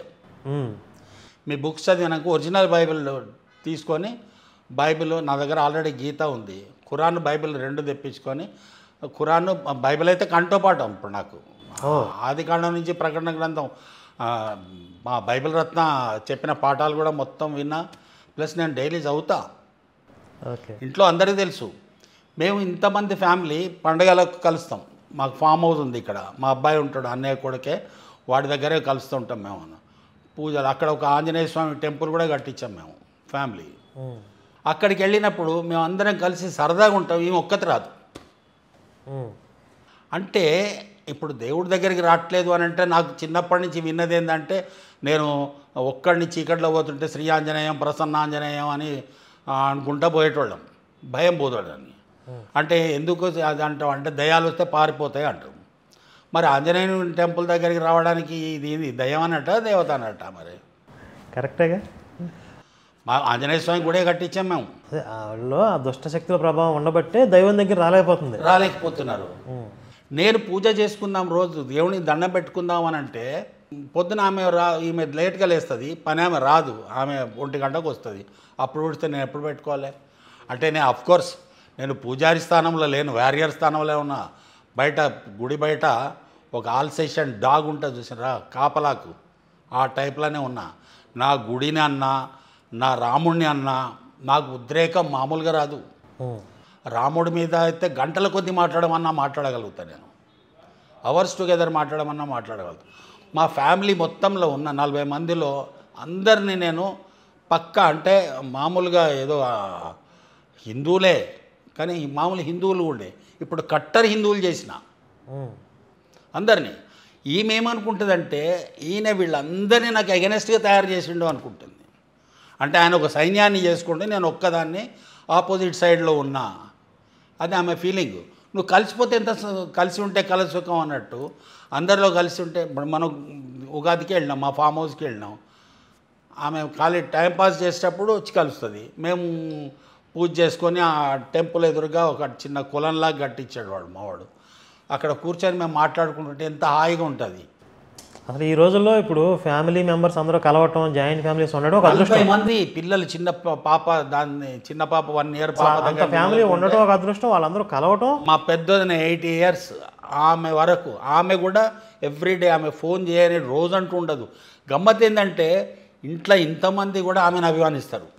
మీ బుక్స్ చదివినాక ఒరిజినల్ బైబిల్ తీసుకొని, బైబిల్ నా దగ్గర ఆల్రెడీ గీత ఉంది, ఖురాన్ బైబిల్ 2 తెప్పించుకొని, ఖురాన్ బైబిల్ అయితే కంఠోపాఠం ఇప్పుడు నాకు. ఆది కాండం నుంచి ప్రకటన గ్రంథం, మా బైబిల్ రత్న చెప్పిన పాఠాలు కూడా మొత్తం విన్నా. ప్లస్ నేను డైలీ చదువుతా. ఇంట్లో అందరికీ తెలుసు, మేము ఇంతమంది ఫ్యామిలీ పండుగలకు కలుస్తాం. మాకు ఫామ్ హౌస్ ఉంది ఇక్కడ, మా అబ్బాయి ఉంటాడు, అన్నయ్య కొడుకే, వాడి దగ్గరే కలుస్తూ ఉంటాం మేము. పూజలు అక్కడ ఒక ఆంజనేయ స్వామి టెంపుల్ కూడా కట్టించాం మేము ఫ్యామిలీ. అక్కడికి వెళ్ళినప్పుడు మేము అందరం కలిసి సరదాగా ఉంటాం. ఏమి ఒక్కటి రాదు. అంటే ఇప్పుడు దేవుడి దగ్గరికి రావట్లేదు అని అంటే, నాకు చిన్నప్పటి నుంచి విన్నది ఏంటంటే, నేను ఒక్కడిని చీకట్లో పోతుంటే శ్రీ ఆంజనేయం ప్రసన్నాంజనేయం అని అనుకుంటా పోయేటోళ్ళం, భయం పోతాడని. అంటే ఎందుకు అది అంటాం అంటే, దయాలు వస్తే పారిపోతాయి అంటాం. మరి ఆంజనేయుని టెంపుల్ దగ్గరికి రావడానికి ఇది దయ్యం అన్నట్ట దేవత అన్నట్ట మరి? కరెక్టేగా. మా ఆంజనేయ స్వామి గుడే కట్టించాం మేము. అదే వాళ్ళలో ఆ దుష్ట శక్తుల ప్రభావం ఉండబట్టే దైవం దగ్గర రాలేకపోతున్నారు. నేను పూజ చేసుకుందాం రోజు దేవునికి దండం పెట్టుకుందాం అని అంటే పొద్దున ఈమె లేట్గా లేస్తుంది, పని ఆమె రాదు, ఆమె 1 గంటకు వస్తుంది. అప్పుడు ఉడితే నేను ఎప్పుడు పెట్టుకోవాలి? అంటే నేను అఫ్కోర్స్ నేను పూజారి స్థానంలో లేను, వారియర్ స్థానంలో ఉన్నా. బయట గుడి బయట ఒక ఆల్సేషన్ డాగ్ ఉంటుంది చూసినరా కాపలాకు, ఆ టైప్లోనే ఉన్నా. నా గుడిని అన్నా నా రాముడిని అన్నా నాకు ఉద్రేకం మామూలుగా రాదు. రాముడి మీద అయితే గంటల కొద్దీ మాట్లాడమన్నా మాట్లాడగలుగుతాను నేను, అవర్స్ టుగెదర్ మాట్లాడమన్నా మాట్లాడగలుగుతాను. మా ఫ్యామిలీ మొత్తంలో ఉన్న 40 మందిలో అందరినీ నేను పక్కా అంటే మామూలుగా ఏదో హిందువులే కానీ మామూలు హిందువులు ఉండే ఇప్పుడు కట్టర్ హిందువులు చేసిన అందరినీ. ఈమె ఏమనుకుంటుందంటే ఈయన వీళ్ళందరినీ నాకు అగెనెస్ట్గా తయారు చేసిండు అనుకుంటుంది. అంటే ఆయన ఒక సైన్యాన్ని చేసుకుంటే నేను ఒక్కదాన్ని ఆపోజిట్ సైడ్లో ఉన్నా, అది ఆమె ఫీలింగ్. నువ్వు కలిసిపోతే ఎంత కలిసి ఉంటే కలసుఖం అన్నట్టు అందరిలో కలిసి ఉంటే. మనం ఉగాదికి వెళ్ళినాం, మా ఫామ్ హౌస్కి వెళ్ళినాం, ఆమె ఖాళీ టైంపాస్ చేసేటప్పుడు వచ్చి కలుస్తుంది. మేము పూజ చేసుకొని ఆ టెంపుల్ ఎదురుగా ఒక చిన్న కులంలాగా కట్టించాడు వాడు మావాడు. అక్కడ కూర్చొని మేము మాట్లాడుకుంటుంటే ఎంత హాయిగా ఉంటుంది. అసలు ఈ రోజుల్లో ఇప్పుడు ఫ్యామిలీ మెంబర్స్ అందరూ కలవటం, జాయింట్ ఫ్యామిలీస్ ఉండడం ఒక అదృష్టం. 40 మంది పిల్లలు, చిన్న పాప, దాన్ని చిన్న పాప 1 ఇయర్ పాప అంత ఫ్యామిలీ ఉండటం ఒక అదృష్టం, వాళ్ళందరూ కలవటం. మా పెద్దదిన 80 ఇయర్స్ ఆమె వరకు, ఆమె కూడా ఎవ్రీడే ఆమె ఫోన్ చేయని రోజు అంటూ ఉండదు. గమ్మత్ ఏంటంటే ఇంట్లో ఇంతమంది కూడా ఆమెను అభిమానిస్తారు.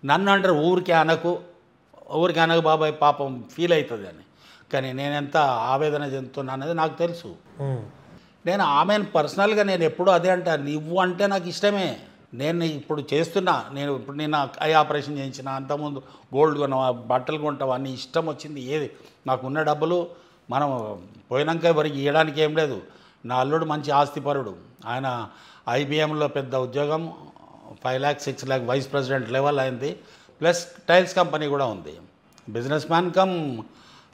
నన్ను అంటారు ఊరికి అనకు బాబాయ్ పాపం ఫీల్ అవుతుంది అని. కానీ నేను ఎంత ఆవేదన చెందుతున్నా అనేది నాకు తెలుసు. నేను ఆమెను పర్సనల్గా నేను ఎప్పుడూ అదే అంటా, నువ్వు అంటే నాకు ఇష్టమే. నేను ఇప్పుడు చేస్తున్నా, నేను ఐ ఆపరేషన్ చేయించిన, అంతకుముందు గోల్డ్ కొన్నాం, బట్టలు కొంటాం, అన్నీ ఇష్టం వచ్చింది. ఏది నాకున్న డబ్బులు మనం పోయినాక ఎవరికి ఇవ్వడానికి ఏం లేదు. నా అల్లుడు మంచి ఆస్తిపరుడు, ఆయన IBMలో పెద్ద ఉద్యోగం, 5 lakhs 6 lakh vice president level అయింది, ప్లస్ టైల్స్ కంపెనీ కూడా ఉంది. బిజినెస్ మ్యాన్ కమ్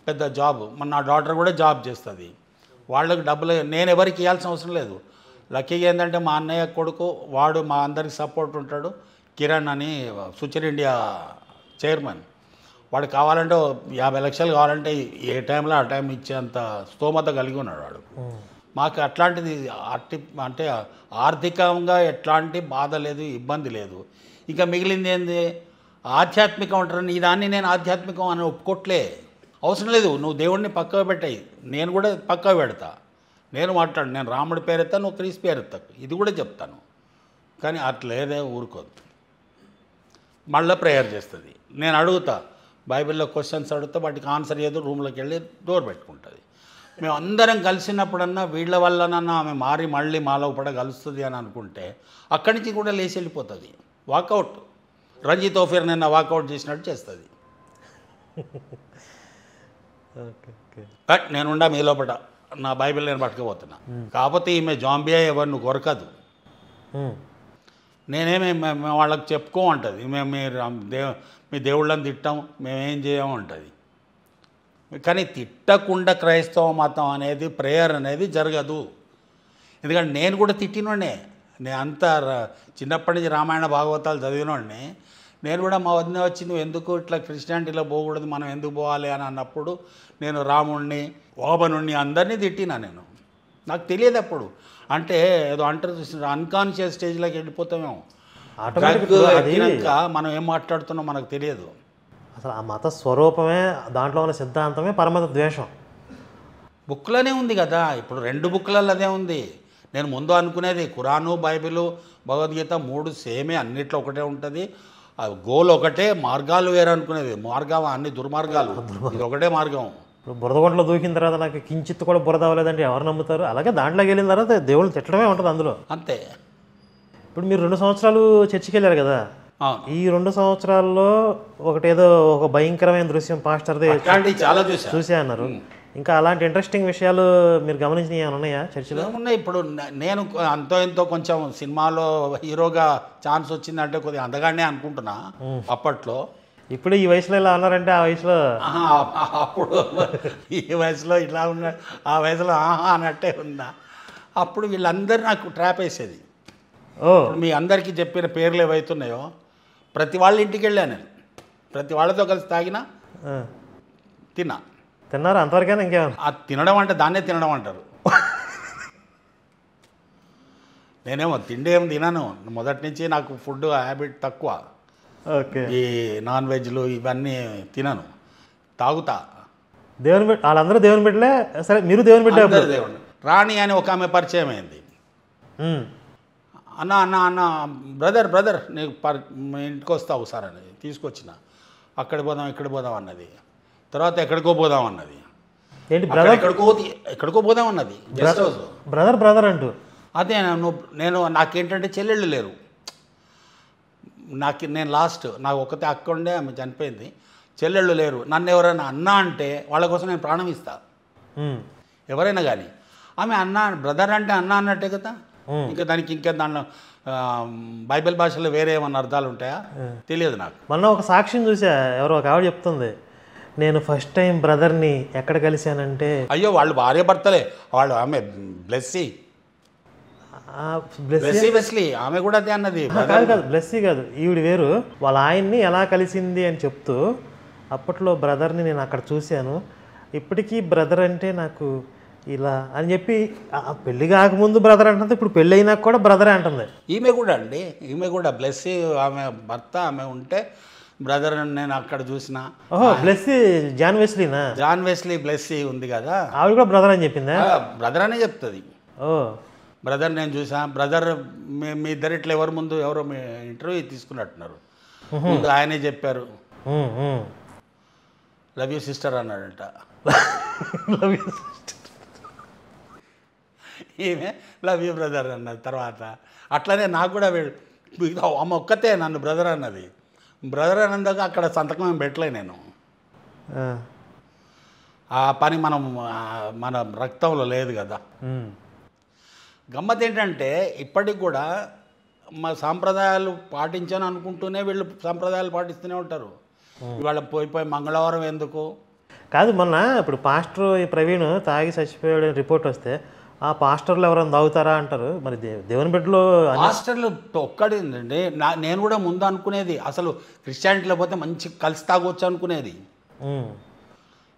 పెద్ద జాబ్. నా డాటర్ కూడా జాబ్ చేస్తుంది. వాళ్ళకి డబ్బులు నేను ఎవరికి ఇవ్వాల్సిన అవసరం లేదు. లక్కీగా ఏంటంటే మా అన్నయ్య కొడుకు వాడు మా అందరికి సపోర్ట్ ఉంటాడు, కిరణ్ అని సుచర్ ఇండియా చైర్మన్. వాడు కావాలంటే 50 లక్షలు కావాలంటే ఏ టైంలో ఆ టైం ఇచ్చేంత స్తోమత కలిగి ఉన్నాడు వాడు. మాకు అట్లాంటిది అంటే ఆర్థికంగా ఎట్లాంటి బాధ లేదు, ఇబ్బంది లేదు. ఇంకా మిగిలింది ఏంది ఆధ్యాత్మికం అంటారు. ఈ దాన్ని నేను ఆధ్యాత్మికం అని ఒప్పుకోట్లే, అవసరం లేదు. నువ్వు దేవుడిని పక్కకు పెట్టాయి, నేను కూడా పక్కకు పెడతా. నేను మాట్లాడు, నేను రాముడి పేరెత్తా, నువ్వు క్రీస్తు పేరెత్తాకు, ఇది కూడా చెప్తాను. కానీ అట్లేదే ఊరుకోదు, మళ్ళీ ప్రేయర్ చేస్తుంది. నేను అడుగుతా, బైబిల్లో క్వశ్చన్స్ అడుగుతా, వాటికి ఆన్సర్ చేయదు, రూమ్లోకి వెళ్ళి డోర్ పెట్టుకుంటుంది. మేము అందరం కలిసినప్పుడన్నా వీళ్ళ వల్లనన్నా ఆమె మారి మళ్ళీ మాలో కూడా కలుస్తుంది అని అనుకుంటే అక్కడి నుంచి కూడా లేచి వెళ్ళిపోతుంది. వాకౌట్ రంజీ తోఫీర్ నిన్న వాకౌట్ చేసినట్టు చేస్తుంది. బట్ నేనుండా మీ లోపల నా బైబిల్ నేను పట్టుకుపోతున్నా. కాకపోతే ఈమె జాంబియా ఎవరిని కొరకదు. నేనేమి వాళ్ళకి చెప్పుకోమంటుంది, మేము మీ దేవుళ్ళని తిట్టాం, మేమేం చేయము అంటుంది. కానీ తిట్టకుండా క్రైస్తవ మతం అనేది, ప్రేయర్ అనేది జరగదు. ఎందుకంటే నేను కూడా తిట్టినోడే, నేను అంతా చిన్నప్పటి నుంచి రామాయణ భాగవతాలు చదివినోడిని. నేను కూడా మా వదిన వచ్చి నువ్వు ఎందుకు ఇట్లా క్రిస్టియానిటీలో పోకూడదు, మనం ఎందుకు పోవాలి అని అన్నప్పుడు నేను రాముణ్ణి, ఓబనుణ్ణి అందరినీ తిట్టినా. నాకు తెలియదు అప్పుడు. అంటే ఏదో అంటారు చూసిన అన్కాన్షియస్ స్టేజ్లోకి వెళ్ళిపోతామేమో. ఎక్కినాక మనం ఏం మాట్లాడుతున్నాం మనకు తెలియదు. అసలు ఆ మత స్వరూపమే, దాంట్లో ఉన్న సిద్ధాంతమే పరమత ద్వేషం. బుక్లోనే ఉంది కదా, ఇప్పుడు 2 బుక్లలో అదే ఉంది. నేను ముందు అనుకునేది ఖురాను, బైబిలు, భగవద్గీత 3 సేమే, అన్నిట్లో ఒకటే ఉంటుంది, గోల్ ఒకటే, మార్గాలు వేరే అనుకునేది. మార్గం అన్ని దుర్మార్గాలు, ఇది ఒకటే మార్గం. ఇప్పుడు బురదగుంటలో దూకిన తర్వాత నాకు కించిత్ కూడా బురద అవ్వలేదంటే ఎవరు నమ్ముతారు? అలాగే దాంట్లోకి వెళ్ళిన తర్వాత దేవుళ్ళు తిట్టడమే ఉంటుంది అందులో, అంతే. ఇప్పుడు మీరు 2 సంవత్సరాలు చర్చికి వెళ్ళారు కదా, ఈ 2 సంవత్సరాల్లో ఒకటేదో ఒక భయంకరమైన దృశ్యం పాస్టర్ది చాలా చూసా అన్నారు. ఇంకా అలాంటి ఇంట్రెస్టింగ్ విషయాలు మీరు గమనించినవి ఏమైనా ఉన్నాయా చర్చిలో? ఉన్నాయి. ఇప్పుడు నేను అంతో ఎంతో కొంచెం సినిమాలో హీరోగా ఛాన్స్ వచ్చిందంటే కొద్దిగా అందగానే అనుకుంటున్నా అప్పట్లో. ఇప్పుడు ఈ వయసులో ఇలా ఉన్నారంటే ఆ వయసులో అప్పుడు ఈ వయసులో ఇట్లా ఉన్నా, ఆ వయసులో ఆహా అన్నట్టే ఉన్నా. అప్పుడు వీళ్ళందరూ నాకు ట్రాప్ వేసేది. ఓ ఇప్పుడు మీ అందరికీ చెప్పిన పేర్లు ఏవైతున్నాయో ప్రతి వాళ్ళ ఇంటికి వెళ్ళాను నేను, ప్రతి వాళ్ళతో కలిసి తాగినా ఆ. తిన్నా. తిన్నారా అంతవరకైనా ఇంకేమన్నా? ఆ తినడం అంటే దాన్నే తినడం అంటారు. నేనేమో తిండి ఏం తినను, మొదటి నుంచి నాకు ఫుడ్ హ్యాబిట్ తక్కువ. ఓకే. ఈ నాన్ వెజ్లు ఇవన్నీ తినను, తాగుతా. దేవుని బిడ్డ వాళ్ళందరూ దేవుని బిడ్డలే. సరే మీరు దేవుని బిడ్డ అందరు దేవుడు. రాణి అని ఒక ఆమె పరిచయం అయింది. అన్న అన్న అన్న బ్రదర్ బ్రదర్ నీకు మీ ఇంటికి వస్తావు సార్ అని తీసుకొచ్చిన. అక్కడికి పోదాం ఇక్కడ పోదాం అన్నది. తర్వాత ఎక్కడికో పోదాం అన్నది. ఏంటి బ్రదర్? ఎక్కడికో పోదాం అన్నది. Guest house. బ్రదర్ బ్రదర్ అంటూ. అదే నేను నాకేంటంటే చెల్లెళ్ళు లేరు. నేను లాస్ట్, నాకు ఒకతే అక్క ఉండే, ఆమె చనిపోయింది. చెల్లెళ్ళు లేరు. నన్ను ఎవరైనా అన్న అంటే వాళ్ళ కోసం నేను ప్రాణం ఇస్తా, ఎవరైనా కానీ. ఆమె అన్న బ్రదర్ అంటే అన్న అన్నట్టే కదా. ఇంకా దానికి ఇంకా దాంట్లో బైబిల్ భాషలో వేరే ఏమన్నా అర్థాలు ఉంటాయా తెలియదు నాకు. మొన్న ఒక సాక్ష్యం చూసా, ఎవరో ఒక ఆవిడ చెప్తుంది, నేను ఫస్ట్ టైం బ్రదర్ని ఎక్కడ కలిశానంటే. అయ్యో వాళ్ళు భార్య భర్తలే వాళ్ళు. ఆమె బ్లెస్సీ వెస్లీ, ఆమె కూడా అదే అన్నది. కాదు కాదు, బ్లెస్సీ కాదు, ఈవిడ వేరు. వాళ్ళ ఆయన్ని ఎలా కలిసింది అని చెప్తూ, అప్పట్లో బ్రదర్ని నేను అక్కడ చూశాను, ఇప్పటికీ బ్రదర్ అంటే నాకు ఇలా అని చెప్పి, పెళ్ళి కాకముందు బ్రదర్ అంటుంది, ఇప్పుడు పెళ్ళి అయినాక కూడా బ్రదరే అంటుంది. ఈమె కూడా అండి, ఈమె కూడా బ్లెస్సీ, ఆమె భర్త ఆమె ఉంటే బ్రదర్ నేను అక్కడ చూసిన. ఓహో, బ్లెస్సీ జాన్ వెస్లీనా? జాన్ వెస్లీ బ్లెస్సీ ఉంది కదా, ఆవిడ కూడా బ్రదర్ అని చెప్పిందా? బ్రదర్ అనే చెప్తుంది. ఓ బ్రదర్ నేను చూసా. బ్రదర్ మీ ఇద్దరిట్లో ఎవరు ముందు ఎవరో మీ ఇంటర్వ్యూ తీసుకున్నట్టున్నారు. ముందు ఆయనే చెప్పారు లవ్ యూ సిస్టర్ అన్నాడంట. ఈమె లవ్ యూ బ్రదర్ అన్నది. తర్వాత అట్లనే నాకు కూడా ఆమె ఒక్కతే నన్ను బ్రదర్ అన్నది. బ్రదర్ అన్నందాక అక్కడ సంతకం ఏం పెట్టలే నేను. ఆ పని మన రక్తంలో లేదు కదా. గమ్మత్ ఏంటంటే ఇప్పటికి కూడా మా సాంప్రదాయాలు పాటించాను అనుకుంటూనే వీళ్ళు సాంప్రదాయాలు పాటిస్తూనే ఉంటారు. ఇవాళ పోయి మంగళవారం ఎందుకు కాదు, మొన్న ఇప్పుడు పాస్టర్ ఈ ప్రవీణ్ తాగి చచ్చిపోయాడు రిపోర్ట్ వస్తే, ఆ పాస్టర్లు ఎవరైనా తాగుతారా అంటారు. మరి దేవుని బిడ్డలో పాస్టర్లు ఒక్కడేందండి. నేను కూడా ముందు అనుకునేది అసలు క్రిస్టియానిటీలో పోతే మంచి కలిసి తాగొచ్చు అనుకునేది.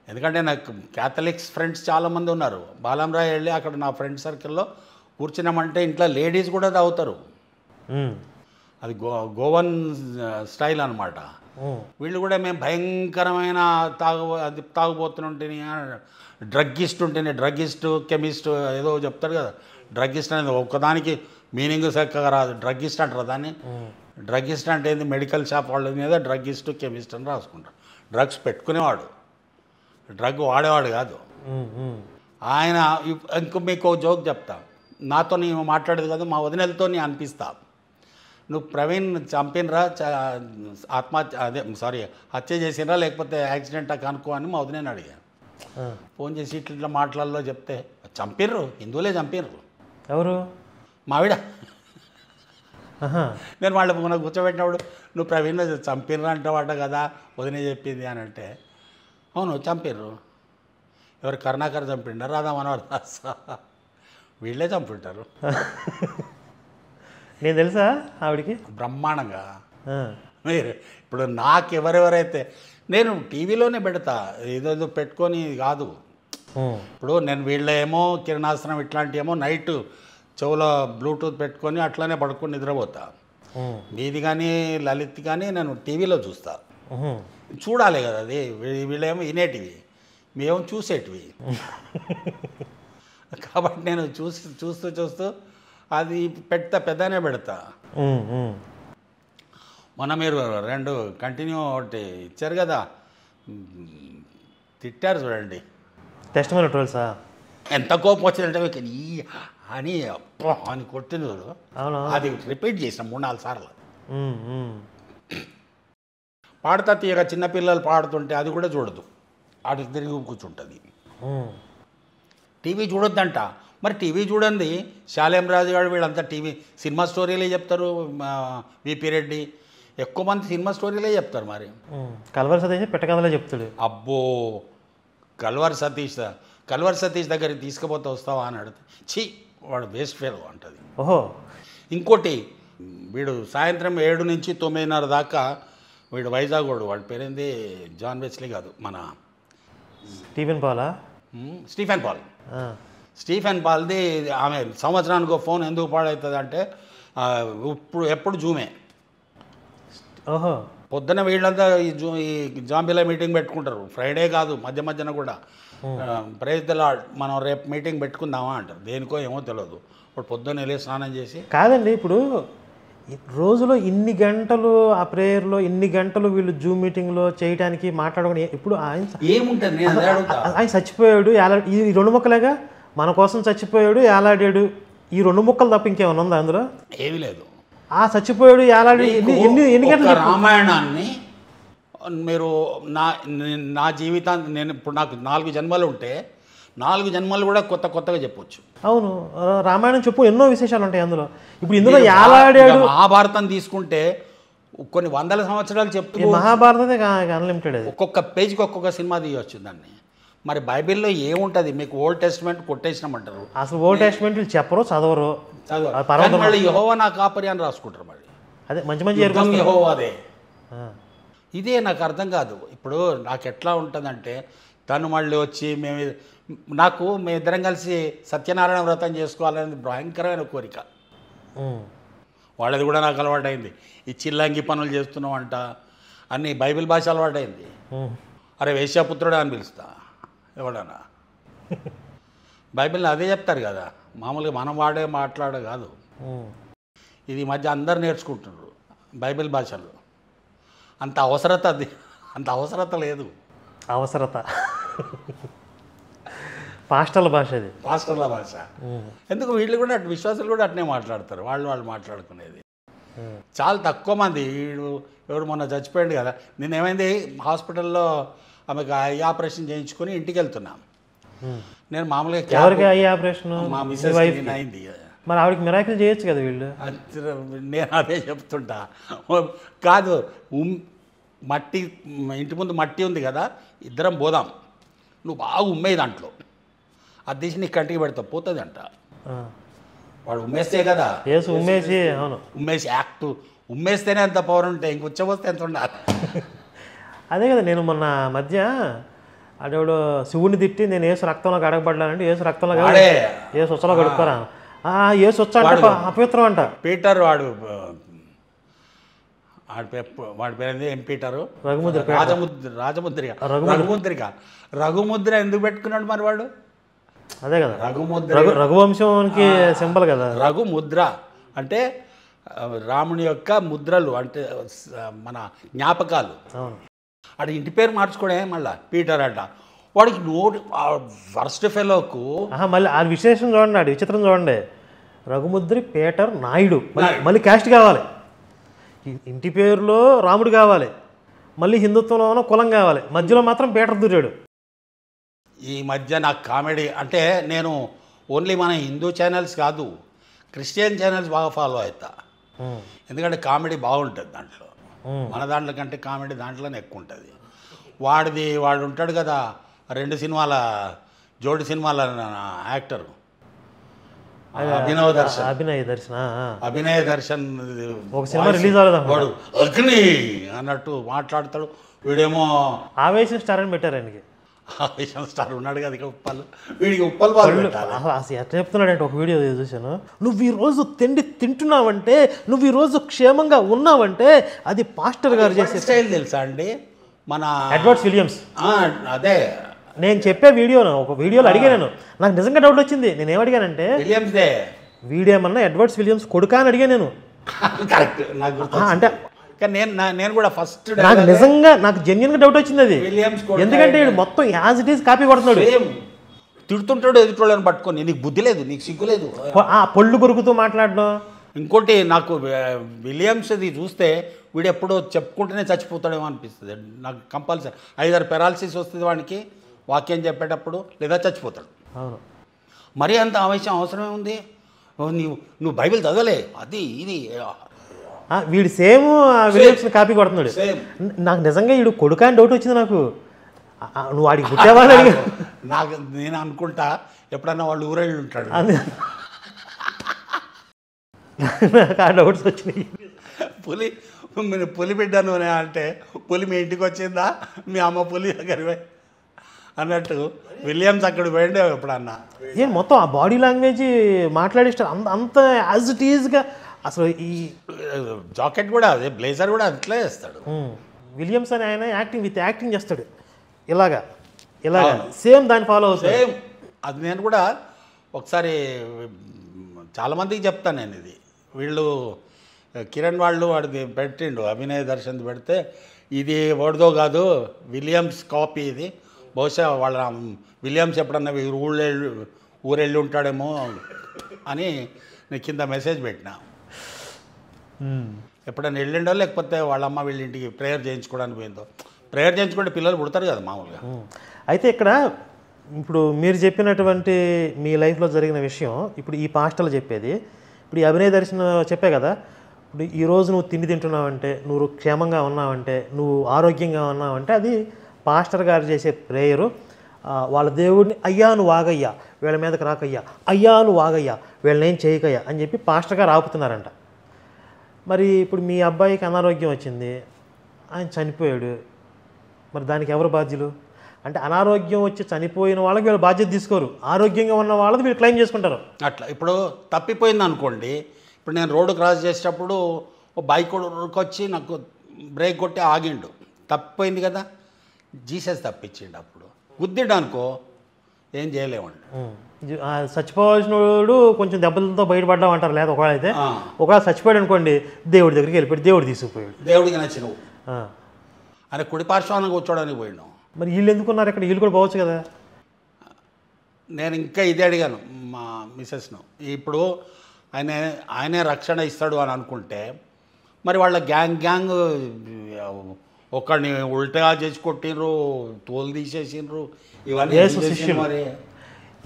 ఎందుకంటే నాకు క్యాథలిక్స్ ఫ్రెండ్స్ చాలామంది ఉన్నారు. బాలంరాయ్ వెళ్ళి అక్కడ నా ఫ్రెండ్ సర్కిల్లో కూర్చున్నామంటే ఇంట్లో లేడీస్ కూడా తాగుతారు. అది గోవన్ స్టైల్ అనమాట. వీళ్ళు కూడా మేము భయంకరమైన తాగుబోతుంటేనే, డ్రగ్గిస్ట్ ఉంటేనే, డ్రగ్గిస్ట్ కెమిస్ట్ ఏదో చెప్తారు కదా. డ్రగ్గిస్ట్ అనేది ఒక్కదానికి మీనింగ్ చక్కగా రాదు. డ్రగ్గిస్ట్ అంటారు దాన్ని. డ్రగ్గిస్ట్ అంటే ఏంది, మెడికల్ షాప్ వాళ్ళ మీద డ్రగ్గిస్ట్ కెమిస్ట్ అని రాసుకుంటారు. డ్రగ్స్ పెట్టుకునేవాడు, డ్రగ్ వాడేవాడు కాదు ఆయన. ఇంకో మీకు జోక్ చెప్తా. నాతో నేను మాట్లాడేది కదా, మా వదినలతో నేను అనిపిస్తా, నువ్వు ప్రవీణ్ చంపినరా, హత్య చేసినరా లేకపోతే యాక్సిడెంటా కనుక్కో అని మా వదిన అడిగాను. ఫోన్ చేసి ఇట్లా మాటలలో చెప్తే, చంపిర్రు, హిందువులే చంపిర్రు. ఎవరు? మావిడ. నేను వాళ్ళ మన కూర్చోబెట్టినప్పుడు, నువ్వు ప్రవీణ్ చంపిర్రు అంటావాట కదా వదిన చెప్పింది అని అంటే, అవును చంపిర్రు. ఎవరు కరుణాకర్ చంపిండారు, రాధా మనోహర్ దాస్ వీళ్ళే చంపుంటారు. నేను తెలుసా ఆవిడికి బ్రహ్మాండంగా. మీరు ఇప్పుడు నాకు ఎవరెవరైతే నేను టీవీలోనే పెడతా, ఏదేదో పెట్టుకొని కాదు. ఇప్పుడు నేను వీళ్ళేమో కిరణాసనం ఇట్లాంటి ఏమో నైట్ చెవులో బ్లూటూత్ పెట్టుకొని అట్లానే పడుకొని నిద్రపోతా. మీది కానీ లలిత్ కానీ నేను టీవీలో చూస్తా. చూడాలి కదా, అది వీళ్ళేమో వినేటివి, మేము చూసేటివి. కాబట్టి నేను చూస్తూ అది పెద్దనే పెడతా. మొన్న మీరు 2 కంటిన్యూ ఒకటి ఇచ్చారు కదా, తిట్టారు చూడండి, టెస్టిమోనీ ట్రోల్సా. ఎంత కోపం వచ్చిందంటే అని అని కొట్టింది చూడు, అది రిపీట్ చేసిన 3-4 సార్లు. పాడుతా తీయగా చిన్నపిల్లలు పాడుతుంటే అది కూడా చూడదు, అటు తిరిగి కూర్చుంటుంది. టీవీ చూడొద్దంట. మరి టీవీ చూడండి, శాలేం రాజు గారు వీళ్ళంతా టీవీ సినిమా స్టోరీలే చెప్తారు. విపి రెడ్డి ఎక్కువ మంది సినిమా స్టోరీలే చెప్తారు మరి. కల్వరి సతీష్ పెట్టకథలే చెప్తాడు. అబ్బో, కల్వరి సతీష్ దగ్గరికి తీసుకుపోతే వస్తావా అని అడిగితే ఛీ వాడు వేస్ట్ ఫెలో అంటది. ఓహో. ఇంకోటి, వీడు సాయంత్రం 7 నుంచి 9:30 దాకా వీడు వైజాగ్ వాడి పేరేంది, జాన్ వెస్లీ కాదు, మన స్టీఫెన్ పాల్ది. ఆమె సంవత్సరానికి ఫోన్ ఎందుకు పాడవుతుంది అంటే ఎప్పుడు జూమే. ఓహో. పొద్దున వీళ్ళంతా ఈ జాంబీలా మీటింగ్ పెట్టుకుంటారు, ఫ్రైడే కాదు మధ్య మధ్యన కూడా. ప్రైజ్ ద లార్డ్, మనం రేపు మీటింగ్ పెట్టుకుందామా అంటారు, దేనికో ఏమో తెలియదు. ఇప్పుడు పొద్దున్న వెళ్ళి స్నానం చేసి. కాదండి, ఇప్పుడు రోజులో ఇన్ని గంటలు ఆ ప్రేయర్లో, ఇన్ని గంటలు వీళ్ళు జూమ్ మీటింగ్లో చేయడానికి మాట్లాడుకుని ఇప్పుడు ఏముంటుంది, ఆయన చచ్చిపోయాడు, ఈ 2 ముక్కలేగా, మన కోసం చచ్చిపోయాడు, ఏలాడాడు, ఈ 2 ముక్కలు తప్ప ఇంకేమైనా ఉందా అందులో? ఏమీ లేదు. ఆ చచ్చిపోయాడు, ఏలాడు ఎన్ని గంటలు. రామాయణాన్ని మీరు నా జీవితాన్ని, నేను ఇప్పుడు నాకు 4 జన్మలు ఉంటే 4 జన్మలు కూడా కొత్తగా చెప్పొచ్చు. అవును, రామాయణం చెప్పు, ఎన్నో విశేషాలు ఉంటాయి అందులో. ఇప్పుడు ఇందులో ఏలాడాడు. మహాభారతం తీసుకుంటే కొన్ని వందల సంవత్సరాలు చెప్తూ, మహాభారతమే అన్లిమిటెడ్, అది ఒక్కొక్క పేజీకి ఒక్కొక్క సినిమా తీయవచ్చు దాన్ని. మరి బైబిల్లో ఏముంటుంది మీకు? ఓల్డ్ టెస్ట్మెంట్ కొట్టేసినామంటారు. అసలు ఓల్డ్ టెస్ట్మెంట్ చెప్పరు, చదవరు. మళ్ళీ యెహోవా నా కాపరి అని రాసుకుంటారు. మళ్ళీ అదే మంచి యెహోవాదే. ఇదే నాకు అర్థం కాదు. ఇప్పుడు నాకు ఎట్లా ఉంటుందంటే, తను మళ్ళీ వచ్చి మీ ఇద్దరం కలిసి సత్యనారాయణ వ్రతం చేసుకోవాలనేది భయంకరమైన కోరిక. వాళ్ళది కూడా నాకు అలవాటైంది. ఈ చిల్లంగి పనులు చేస్తున్నామంట, అన్నీ బైబిల్ భాష అలవాటైంది. అరే వేశ్యాపుత్రుడే అని పిలుస్తా ఎవడన్నా. బైబిల్లో అదే చెప్తారు కదా, మామూలుగా మనం మాట్లాడే కాదు. ఇది ఈ మధ్య అందరు నేర్చుకుంటున్నారు బైబిల్ భాషలు. అంత అవసరత లేదు. పాస్టర్ల భాష, అది పాస్టర్ల భాష. ఎందుకు వీళ్ళు కూడా విశ్వాసులు కూడా అట్నే మాట్లాడతారు, వాళ్ళు మాట్లాడుకునేది. చాలా తక్కువ మంది. ఎవరు మొన్న చచ్చిపోయాడు కదా, నేనేమైంది హాస్పిటల్లో ఆమెకు ఐ ఆపరేషన్ చేయించుకొని ఇంటికి వెళ్తున్నాం. నేను మామూలుగా ఎవరికి ఐ ఆపరేషన్? మా మిస్సెస్ అయింది. మరి ఆవిడకి మిరాకిల్ చేయొచ్చు కదా వీళ్ళు. నేను అదే చెప్తుంటా. కాదు, మట్టి ఇంటి ముందు మట్టి ఉంది కదా, ఇద్దరం పోదాం, నువ్వు బాగా ఉమ్మేయి దాంట్లో, అది తీసి నీ కంటికి పెడతావు, పోతుంది అంట. వాడు ఉమ్మేస్తే కదా, ఉమ్మేసి యాక్ట్ ఉమ్మేస్తేనే అంత పవర్ ఉంటే ఇంకొచ్చబోస్తే ఎంత ఉండాలి. అదే కదా, నేను మొన్న మధ్య అదేవాడు శివుని తిట్టి నేను ఏసు రక్తంలో గడగబడ్డానంటే, ఏసు రక్తంలో ఏసు వచ్చలో గడుపుతారా, ఏసు వచ్చా అంటే అపవిత్రం అంట. పీటర్ వాడి పేరు ఏం పీటరు? రఘుముద్ర ఎందుకు పెట్టుకున్నాడు మరి వాడు? అదే కదా, రఘువంశానికి సింబల్ కదా రఘుముద్ర అంటే. రాముని యొక్క ముద్రలు అంటే మన జ్ఞాపకాలు. ఆడ ఇంటి పేరు మార్చుకోవడే మళ్ళీ పీటర్ అంట. వాడికి వర్స్ట్ ఫెలోకు మళ్ళీ ఆ విశేషం చూడండి, ఆడి విచిత్రం చూడండి. రఘుముద్రి పీటర్ నాయుడు, మళ్ళీ క్యాస్ట్ కావాలి, ఇంటి పేరులో రాముడు కావాలి, మళ్ళీ హిందుత్వంలో కులం కావాలి, మధ్యలో మాత్రం పీటర్ దూరాడు. ఈ మధ్య నాకు కామెడీ అంటే, నేను ఓన్లీ మన హిందూ ఛానల్స్ కాదు, క్రిస్టియన్ ఛానల్స్ బాగా ఫాలో అవుతా. ఎందుకంటే కామెడీ బాగుంటుంది దాంట్లో, మన దాంట్లో కంటే కామెడీ దాంట్లోనే ఎక్కువ ఉంటుంది. వాడు ఉంటాడు కదా 2 సినిమాల జోడి సినిమాల యాక్టర్ అభినయ్ దర్శన్ ఒక సినిమా రిలీజ్ అవ్వలేదు, వాడు అగ్ని అన్నట్టు మాట్లాడతాడు. వీడేమో ఆవేశం స్టార్ అని పెట్టారు ఆయనకి. ఆవేశం స్టార్ ఉన్నాడు కదా, వీడికి ఉప్పల్ బాల్ ఎట్లా చెప్తున్నాడంటే, ఒక వీడియో చూశాను, నువ్వు ఈరోజు తింటున్నావంటే, నువ్వు ఈరోజు క్షేమంగా ఉన్నావంటే అది పాస్టర్ గారు చేసే స్టైల్ తెలుసా అండి, మన ఎడ్వర్డ్ విలియమ్స్. అదే నేను చెప్పే ఒక వీడియోలో అడిగాను, నాకు నిజంగా డౌట్ వచ్చింది. నేను ఏమడిగానంటే, వీడేమన్నా ఎడ్వర్డ్ విలియమ్స్ కొడుకా అని అడిగాను నేను. కరెక్ట్, అంటే నేను కూడా ఫస్ట్ నాకు నిజంగా నాకు జెన్యున్గా డౌట్ వచ్చింది అది. ఎందుకంటే మొత్తం యాజ్ ఇట్ ఈస్ కాపీ కొడుతున్నాడు, తిడుతుంటాడు ఎదుటోళ్ళని పట్టుకొని. నీకు బుద్ధి లేదు, నీకు సిగ్గు లేదు, పొళ్ళు కొరుకుతూ మాట్లాడడం. ఇంకోటి నాకు విలియమ్స్ది చూస్తే వీడు ఎప్పుడో చెప్పుకుంటేనే చచ్చిపోతాడేమో అనిపిస్తుంది నాకు. కంపల్సరీ 5-6 పెరాలసిస్ వస్తుంది వాడికి వాక్యం చెప్పేటప్పుడు, లేదా చచ్చిపోతాడు. అవును, మరీ అంత ఆవేశం అవసరమే ఉంది? నువ్వు బైబిల్ చదవలే, అది ఇది వీడు సేమ్ విలియమ్స్ని కాపీ కొడుతున్నాడు. సేమ్. నాకు నిజంగా వీడు కొడుకా అని డౌట్ వచ్చింది నాకు. నువ్వు వాడికి పుట్టేవాళ్ళు అడిగా నాకు నేను అనుకుంటా ఎప్పుడన్నా వాళ్ళు ఊరెళ్ళి ఉంటాడు. నాకు ఆ డౌట్స్ వచ్చినాయి. పులి బిడ్డను అంటే పులి మీ ఇంటికి వచ్చిందా, మీ అమ్మ పులి దగ్గర అన్నట్టు విలియమ్స్ అక్కడ పోయిండే ఎప్పుడన్నా. ఏం మొత్తం ఆ బాడీ లాంగ్వేజ్ మాట్లాడేస్తారు అంత యాజ్ ఇట్ ఈజ్గా. అసలు ఈ జాకెట్ కూడా అదే, బ్లేజర్ కూడా అట్లే వేస్తాడు. విలియమ్స్ అని ఆయన యాక్టింగ్ చేస్తాడు ఇలాగా సేమ్ దాన్ని ఫాలో అవుతాడు. సేమ్ అది నేను కూడా ఒకసారి చాలామందికి చెప్తాను నేను. ఇది వీళ్ళు కిరణ్ వాళ్ళు వాడిది పెట్టిండు, అభినయ దర్శన్ పెడితే ఇది వాడిదో కాదు విలియమ్స్ కాపీ ఇది, బహుశా వాళ్ళ విలియమ్స్ ఎప్పుడన్నా ఊరెళ్ళి ఉంటాడేమో అని నేను కింద మెసేజ్ పెట్టిన. ఎప్పుడన్నా వెళ్ళిండో లేకపోతే వాళ్ళ అమ్మ వీళ్ళ ఇంటికి ప్రేయర్ చేయించుకోవడానికి పోయిందో. ప్రేయర్ చేయించుకుంటే పిల్లలు పుడతారు కదా మామూలుగా. అయితే ఇక్కడ ఇప్పుడు మీరు చెప్పినటువంటి మీ లైఫ్లో జరిగిన విషయం ఇప్పుడు ఈ పాస్టర్లు చెప్పేది, ఇప్పుడు ఈ అభినయ దర్శనం చెప్పే కదా, ఇప్పుడు ఈరోజు నువ్వు తిండి తింటున్నావంటే, నువ్వు క్షేమంగా ఉన్నావంటే, నువ్వు ఆరోగ్యంగా ఉన్నావంటే అది పాస్టర్ గారు చేసే ప్రేయరు. వాళ్ళ దేవుడిని అయ్యా నువ్వు ఆగయ్యా, వీళ్ళ మీదకి రాకయ్యా, అయ్యా నువ్వు ఆగయ్యా, వీళ్ళని ఏం చేయకయ్యా అని చెప్పి పాస్టర్ గారు ఆపుతున్నారంట. మరి ఇప్పుడు మీ అబ్బాయికి అనారోగ్యం వచ్చింది, ఆయన చనిపోయాడు, మరి దానికి ఎవరు బాధ్యులు? అంటే అనారోగ్యం వచ్చి చనిపోయిన వాళ్ళకి వీళ్ళు బాధ్యత తీసుకోరు, ఆరోగ్యంగా ఉన్న వాళ్ళది వీళ్ళు క్లెయిమ్ చేసుకుంటారు. అట్లా ఇప్పుడు తప్పిపోయింది అనుకోండి, ఇప్పుడు నేను రోడ్డు క్రాస్ చేసేటప్పుడు ఓ బైక్ వచ్చి నాకు బ్రేక్ కొట్టి ఆగిండు, తప్పిపోయింది కదా, జీసస్ తప్పించిండు. అప్పుడు గుద్దిండు అనుకో ఏం చేయలేమండి. చచ్చిపోవాల్సిన వాడు కొంచెం దెబ్బలతో బయటపడ్డాం అంటారు. లేదా ఒకవేళ అయితే ఒకవేళ చచ్చిపోయాడు అనుకోండి, దేవుడి దగ్గరికి వెళ్ళిపోయాడు, దేవుడు తీసుకుపోయాడు, దేవుడికి నచ్చినవు ఆయన కుడి పార్శ్వానికి కూర్చోడానికి పోయినాం. మరి వీళ్ళు ఎందుకున్నారు ఇక్కడ? వీళ్ళు కూడా పోవచ్చు కదా. నేను ఇంకా ఇదే అడిగాను మా మిసెస్ను, ఇప్పుడు ఆయనే రక్షణ ఇస్తాడు అని అనుకుంటే మరి వాళ్ళ గ్యాంగ్ ఒకడిని ఉల్టా చేసి కొట్టిండ్రు, తోలు తీసేసిండ్రు, ఇవన్నీ మరి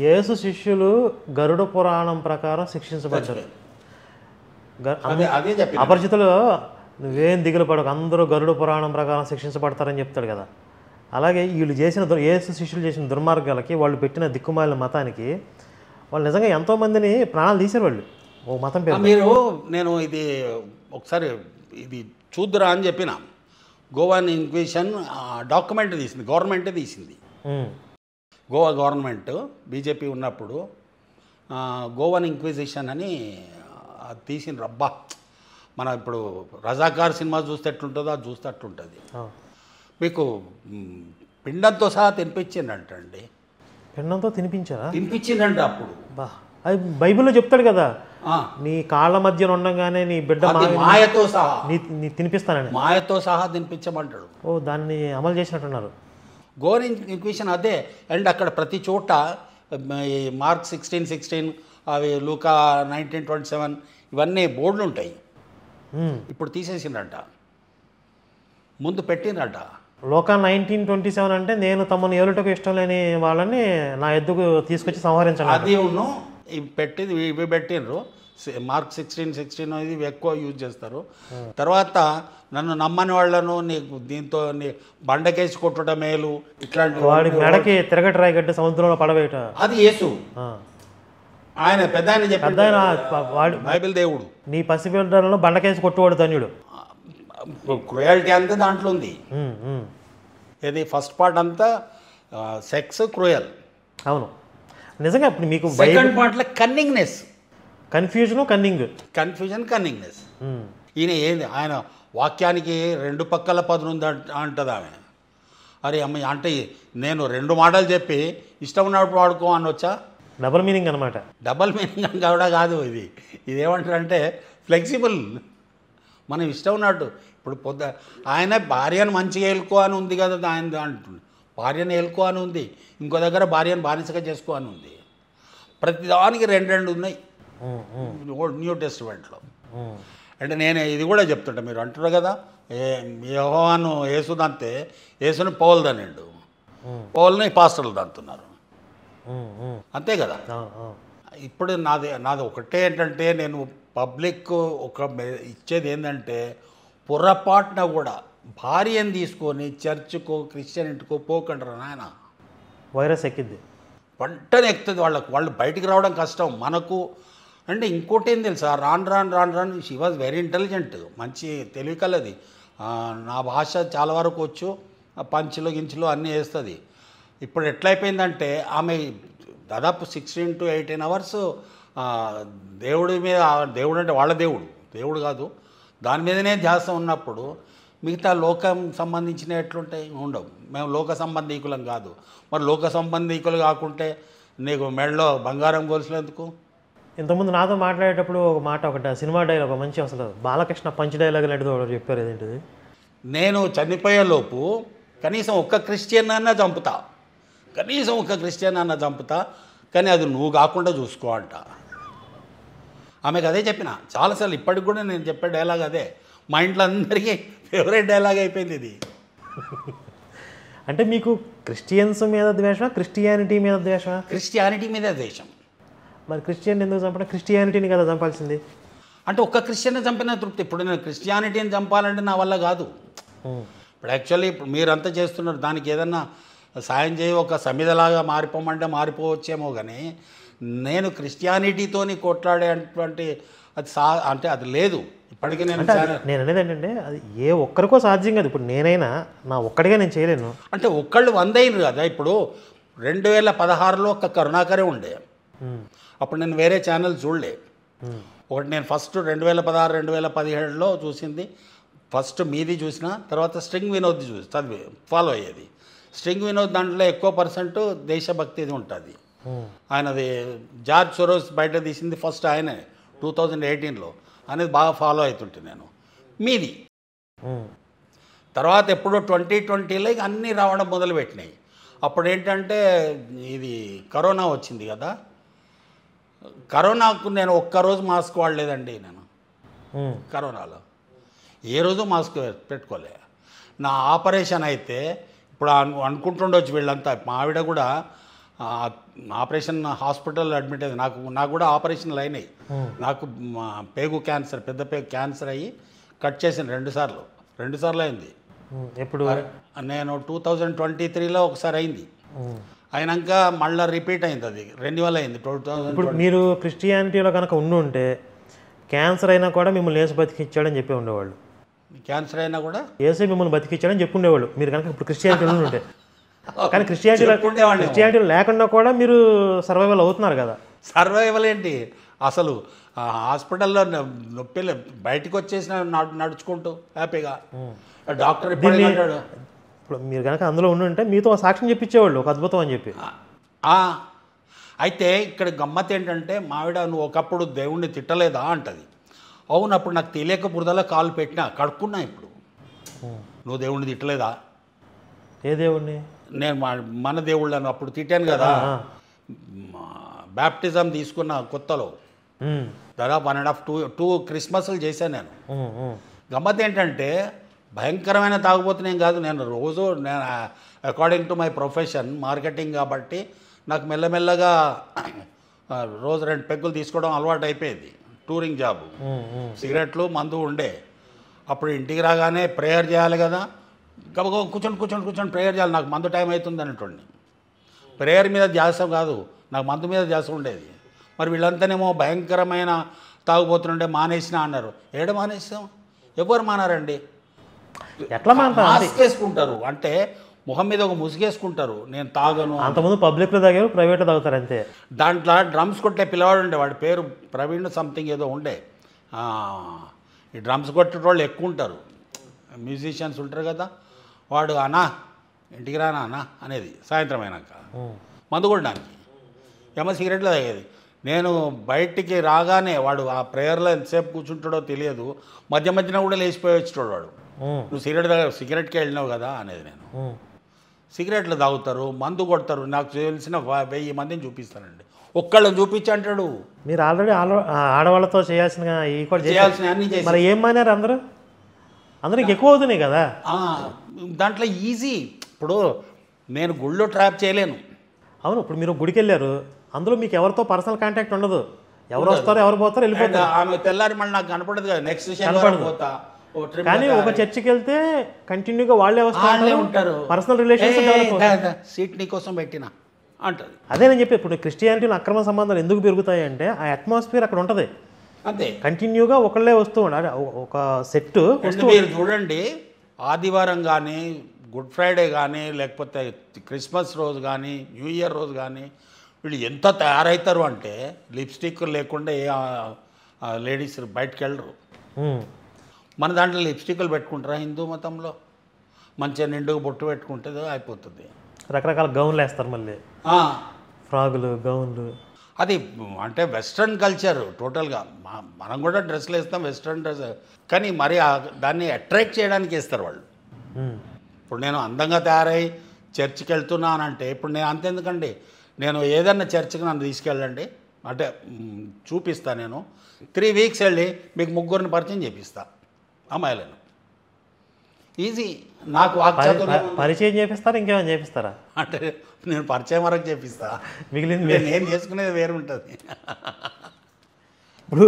యేసు శిష్యులు గరుడ పురాణం ప్రకారం శిక్షించబడ్డారు. అదే చెప్పి అపరిచితులు నువ్వేం దిగులు పడకు, అందరూ గరుడ పురాణం ప్రకారం శిక్షించబడతారని చెప్తాడు కదా. అలాగే వీళ్ళు చేసిన యేసు శిష్యులు చేసిన దుర్మార్గాలకి, వాళ్ళు పెట్టిన దిక్కుమాలిన మతానికి వాళ్ళు నిజంగా ఎంతోమందిని ప్రాణాలు తీశారు వాళ్ళు ఓ మతం పేరు. నేను ఇది ఒకసారి ఇది చూద్దురా అని చెప్పిన. గోవాన్ ఇంక్విజిషన్ డాక్యుమెంట్ తీసింది, గవర్నమెంటే తీసింది. గోవా గవర్నమెంట్ బీజేపీ ఉన్నప్పుడు గోవాన్ ఇంక్విజిషన్ అని తీసిండ్రు. అబ్బా మన ఇప్పుడు రజాకార్ సినిమా చూస్తే ఎట్లుంటుందో అది చూస్తే అట్లుంటుంది. మీకు పిండంతో సహా తినిపించిందంటండి. పిండంతో తినిపించిందంట అప్పుడు. బా అది బైబిల్లో చెప్తాడు కదా, నీ కాళ్ళ మధ్యన ఉండగానే నీ బిడ్డ మాయతో సహా నీ తినిపిస్తానని, మాయతో సహా తినిపించమంటాడు. ఓ దాన్ని అమలు చేసినట్టున్నారు. గోవన్ ఇంక్విజిషన్ అదే. అండ్ అక్కడ ప్రతి చోట మార్క్ 16:16 అవి లూకా 19:27 ఇవన్నీ బోర్డులు ఉంటాయి. ఇప్పుడు తీసేసిండ్రంట, ముందు పెట్టిండ్రంట. లోకా 19:27 అంటే నేను తమను ఏలుటకు ఇష్టం లేని వాళ్ళని నా ఎద్దుకు తీసుకొచ్చి సంహరించాను. అది పెట్టింది ఇవి పెట్టిండ్రు. మార్క్ 16:16 ఇది ఎక్కువ యూజ్ చేస్తారు. తర్వాత నన్ను నమ్మని వాళ్ళను నీకు దీంతో బండకేసి కొట్టడం మేలు, ఇట్లాంటి వాడి మెడకి తిరగటి రాయగడ్డ సముద్రంలో పడవేట, అది యేసు. ఆయన పెద్ద ఆయన చెప్పాడు, వాడు బైబిల్ దేవుడు. నీ పసిబిడ్డలను బండకేసి కొట్టువాడు ధన్యుడు. క్రూయల్టీ అంతా దాంట్లో ఉంది. ఇది ఫస్ట్ పార్ట్ అంతా సెక్స్ క్రూయల్. అవును నిజంగా. ఇప్పుడు మీకు సెకండ్ పార్ట్లో కన్నింగ్నెస్, కన్ఫ్యూజన్ కన్నింగ్నెస్. ఈయన ఏంది ఆయన వాక్యానికి రెండు పక్కల పదునుంది అంటది ఆమె. అరే అమ్మాయి అంటే నేను రెండు మాటలు చెప్పి ఇష్టం ఉన్నప్పుడు వాడుకో అని వచ్చా. డబల్ మీనింగ్ అనమాట. డబల్ మీనింగ్ కూడా కాదు ఇది. ఇదేమంటారంటే ఫ్లెక్సిబుల్, మనం ఇష్టం ఉన్నట్టు. ఇప్పుడు ఆయన భార్యను మంచిగా ఏలుకో అని ఉంది కదా, ఆయన అంటుంది భార్యను ఏలుకో అని ఉంది, ఇంకో దగ్గర భార్యను బానిసగా చేసుకో అని ఉంది. ప్రతిదానికి రెండు ఉన్నాయి న్యూ టెస్టిమెంట్లో. అంటే నేను ఇది కూడా చెప్తుంటా, మీరు అంటారు కదా యెహోవాను యేసుదంతే, యేసుని పౌలు దనిండు, పౌల్ని పాస్టర్లు దంతున్నారు, అంతే కదా. ఇప్పుడు నాది ఒకటే ఏంటంటే నేను పబ్లిక్ ఇచ్చేది ఏంటంటే పొరపాటున కూడా భార్యను తీసుకొని చర్చ్కో క్రిస్టియనిటీకో పోకంటారు నాయన. వైరస్ ఎక్కిద్ది. వెంటనే ఎక్కుతుంది వాళ్ళకు. వాళ్ళు బయటికి రావడం కష్టం. మనకు అంటే ఇంకోటి ఏం తెలుసా, రాను షీ వాజ్ వెరీ ఇంటెలిజెంట్, మంచి తెలివి కలది. నా భాష చాలా వరకు వచ్చు, పంచులు గించులు అన్నీ వేస్తుంది. ఇప్పుడు ఎట్లయిపోయిందంటే ఆమె దాదాపు 16 to 18 hours దేవుడి మీద, దేవుడు అంటే వాళ్ళ దేవుడు కాదు, దాని మీదనే ధ్యాస ఉన్నప్పుడు మిగతా లోకం సంబంధించిన ఎట్లుంటాయి? ఉండవు. మేము లోక సంబంధీకులం కాదు. మరి లోక సంబంధీకులు కాకుంటే నీకు మెడలో బంగారం గొలుసులు ఎందుకు? ఇంతకుముందు నాతో మాట్లాడేటప్పుడు ఒకటి సినిమా డైలాగ్ మంచి, అసలు బాలకృష్ణ పంచ్ డైలాగ్ లాంటిది ఒకటి చెప్పారు. ఏంటిది? నేను చనిపోయేలోపు కనీసం ఒక్క క్రిస్టియన్ అన్నా చంపుతా, కనీసం ఒక్క క్రిస్టియన్ అన్నా చంపుతా, కానీ అది నువ్వు కాకుండా చూసుకో అంట. ఆమెకు అదే చెప్పిన చాలాసార్లు. ఇప్పటికి కూడా నేను చెప్పే డైలాగ్ అదే. మా ఇంట్లో అందరికీ ఫేవరెట్ డైలాగ్ అయిపోయింది ఇది. అంటే మీకు క్రిస్టియన్స్ మీద ద్వేషమా, క్రిస్టియానిటీ మీద ద్వేషమా? క్రిస్టియానిటీ మీద ద్వేషం. మరి క్రిస్టియన్ ఎందుకు చంపడం? క్రిస్టియానిటీని కదా చంపాల్సింది. అంటే ఒక్క క్రిస్టియన్ చంపిన తృప్తి. ఇప్పుడు నేను క్రిస్టియానిటీని చంపాలంటే నా వల్ల కాదు. ఇప్పుడు యాక్చువల్లీ ఇప్పుడు మీరంతా చేస్తున్నారు, దానికి ఏదన్నా సాయం చేయి, ఒక సమిధలాగా మారిపోమంటే మారిపోవచ్చేమో, కానీ నేను క్రిస్టియానిటీతోని కొట్లాడేటువంటి అది అంటే అది లేదు ఇప్పటికీ. నేను అనేది ఏంటంటే అది ఏ ఒక్కరికో సాధ్యం కాదు. ఇప్పుడు నేనైనా నా ఒక్కడిగా నేను చేయలేను. అంటే ఒక్కళ్ళు 100 అయినారు కదా. ఇప్పుడు 2016లో ఒక కరుణాకరే ఉండే, అప్పుడు నేను వేరే ఛానల్ చూడలే. ఒకటి నేను ఫస్ట్ 2016, 2017లో చూసింది. ఫస్ట్ మీది చూసిన, తర్వాత స్ట్రింగ్ వినోద్ చదివి ఫాలో అయ్యేది. స్ట్రింగ్ వినోద్ దాంట్లో ఎక్కువ % దేశభక్తిది ఉంటుంది. ఆయనది జార్జ్ సోరోస్ బయట తీసింది ఫస్ట్ ఆయనే 2018లో అనేది బాగా ఫాలో అవుతుంటే నేను. మీది తర్వాత ఎప్పుడో 2020లో ఇక అన్నీ రావడం మొదలుపెట్టినాయి. అప్పుడు ఏంటంటే ఇది కరోనా వచ్చింది కదా. కరోనాకు నేను ఒక్కరోజు మాస్క్ వాడలేదండి. నేను కరోనాలో ఏ రోజు మాస్క్ పెట్టుకోలే. నా ఆపరేషన్ అయితే ఇప్పుడు అనుకుంటుండొచ్చు వీళ్ళంతా, మా ఆవిడ కూడా ఆపరేషన్ హాస్పిటల్లో అడ్మిట్ అయింది. నాకు కూడా ఆపరేషన్లు అయినాయి. నాకు పేగు క్యాన్సర్, పెద్ద పేగు క్యాన్సర్ అయ్యి కట్ చేసిన 2 సార్లు అయింది. ఎప్పుడు? నేను 2023లో ఒకసారి అయింది. అయినాక మళ్ళీ రిపీట్ అయింది, అది రెన్యువల్ అయింది 2000. ఇప్పుడు మీరు క్రిస్టియానిటీలో కనుక ఉంటే క్యాన్సర్ అయినా కూడా మిమ్మల్ని ఏసు బతికిచ్చాడని చెప్పి ఉండేవాళ్ళు. క్యాన్సర్ అయినా కూడా ఏసే మిమ్మల్ని బతికిచ్చాడని చెప్పి ఉండేవాళ్ళు మీరు కనుక ఇప్పుడు క్రిస్టియానిటీలో ఉంటే. కానీ క్రిస్టియానిటీ లేకుండా కూడా మీరు సర్వైవల్ అవుతున్నారు కదా. సర్వైవల్ ఏంటి అసలు? హాస్పిటల్లో నొప్పి బయటకు వచ్చేసిన నడుచుకుంటూ హ్యాపీగా. డాక్టర్ ఇప్పుడు మీరు కనుక అందులో ఉంటే మీతో సాక్ష్యం చెప్పించేవాళ్ళు ఒక అద్భుతం అని చెప్పి. అయితే ఇక్కడ గమ్మత్ ఏంటంటే, మావిడ నువ్వు ఒకప్పుడు దేవుణ్ణి తిట్టలేదా అంటది. అవును, అప్పుడు నాకు తెలియక బురదలో కాలు పెట్టినా, కడుక్కున్నా. ఇప్పుడు నువ్వు దేవుణ్ణి తిట్టలేదా? ఏ దేవుణ్ణి? నేను మన దేవుళ్ళను అప్పుడు తిట్టాను కదా. బ్యాప్టిజం తీసుకున్న కొత్తలో దాదాపు 1.5-2 క్రిస్మస్లు చేశాను నేను. గమ్మత్ ఏంటంటే భయంకరమైన తాగుబోతునేం కాదు. నేను according to my profession marketing కాబట్టి నాకు మెల్లమెల్లగా రోజు 2 పెగ్గులు తీసుకోవడం అలవాటు అయిపోయింది. టూరింగ్ జాబు, సిగరెట్లు, మందు ఉండే. అప్పుడు ఇంటికి రాగానే ప్రేయర్ చేయాలి కదా. గబగబ కూర్చొని ప్రేయర్ చేయాలి. నాకు మందు టైం అవుతుంది అనేటోడిని. ప్రేయర్ మీద ధ్యాస కాదు, నాకు మందు మీద ధ్యాస ఉండేది. మరి వీళ్ళంతానేమో భయంకరమైన తాగుబోతుండే మానేసినా అన్నారు. మానేసాం? ఎవరు మానారండి? ఎట్లా మాస్క్ వేసుకుంటారు, అంటే ముఖం మీద ఒక ముసుగేసుకుంటారు. నేను తాగను. అంతకుముందు పబ్లిక్లో తాగారు, ప్రైవేట్లో తాగుతారు అంతే. దాంట్లో డ్రమ్స్ కొట్టే పిల్లవాడు ఉండే, వాడి పేరు ప్రవీణ్ సంథింగ్ ఏదో ఉండే. ఈ డ్రమ్స్ కొట్టేటోళ్ళు ఎక్కువ ఉంటారు, మ్యూజిషియన్స్ ఉంటారు కదా. వాడు అన్నా ఇంటికి రానా అన్నా అనేది సాయంత్రం అయినాక మందు కొట్టడానికి. సిగరెట్లు తాగేది. నేను బయటికి రాగానే వాడు ఆ ప్రేయర్లో ఎంతసేపు కూర్చుంటాడో తెలియదు, మధ్యన కూడా లేచిపోయి వచ్చేటోడు వాడు. నువ్వు సిగరెట్కి వెళ్ళినావు కదా అనేది. నేను సిగరెట్లు తాగుతారు, మందు కొడతారు. నాకు తెలిసిన 1000 మందిని చూపిస్తానండి. ఒక్కళ్ళని చూపించి అంటాడు. మీరు ఆల్రెడీ ఆడవాళ్ళతో చేయాల్సిన అన్నీ చేసి మరి ఏం మానేరు అందరూ? అందరికి ఎక్కువ అవుతున్నాయి కదా దాంట్లో. ఈజీ. ఇప్పుడు నేను గుళ్ళో ట్రాప్ చేయలేను. అవును, ఇప్పుడు మీరు గుడికి వెళ్ళారు, అందులో మీకు ఎవరితో పర్సనల్ కాంటాక్ట్ ఉండదు. ఎవరు వస్తారో ఎవరు పోతారో వెళ్ళిపోతారు. ఆమె తెల్లారి మళ్ళీ నాకు కనపడదు కదా, నెక్స్ట్ శనివారం పోతా. కానీ ఒక చర్చికి వెళ్తే కంటిన్యూగా వాళ్ళే ఉంటారు, పర్సనల్ రిలేషన్స్ సీట్ నీ కోసం పెట్టినా అంటారు. అదే నేను చెప్పి ఇప్పుడు క్రిస్టియానిటీలో అక్రమ సంబంధాలు ఎందుకు పెరుగుతాయి అంటే ఆ అట్మాస్ఫియర్ అక్కడ ఉంటుంది అంతే, కంటిన్యూగా ఒకళ్ళే వస్తూ ఉండాలి. ఒక సెట్ మీరు చూడండి, ఆదివారం కానీ, గుడ్ ఫ్రైడే కానీ, లేకపోతే క్రిస్మస్ రోజు కానీ, న్యూ ఇయర్ రోజు కానీ వీళ్ళు ఎంత తయారవుతారు అంటే లిప్స్టిక్ లేకుండా లేడీస్ బయటకు వెళ్ళరు. మన దాంట్లో లిప్స్టిక్లు పెట్టుకుంటారా హిందూ మతంలో? మంచిగా నిండుగా బొట్టు పెట్టుకుంటే అయిపోతుంది. రకరకాల గౌన్లు వేస్తారు, మళ్ళీ ఫ్రాగులు గౌన్లు. అది అంటే వెస్ట్రన్ కల్చర్ టోటల్గా. మనం కూడా డ్రెస్సులు వేస్తాం, వెస్ట్రన్ డ్రెస్, కానీ మరి దాన్ని అట్రాక్ట్ చేయడానికి వేస్తారు వాళ్ళు. ఇప్పుడు నేను అందంగా తయారై చర్చికి వెళ్తున్నానంటే ఇప్పుడు నేను అంతెందుకండి, నేను ఏదన్నా చర్చికి నన్ను తీసుకెళ్ళండి అంటే చూపిస్తా, నేను 3 వీక్స్ వెళ్ళి మీకు 3 పరిచయం చేపిస్తా అమ్మాయిలను. ఈజీ. నాకు పరిచయం చేపిస్తారా, ఇంకేమైనా చేపిస్తారా? అంటే నేను పరిచయం వరకు చేపిస్తా, మిగిలింది నేను చేసుకునేది వేరు ఉంటుంది. ఇప్పుడు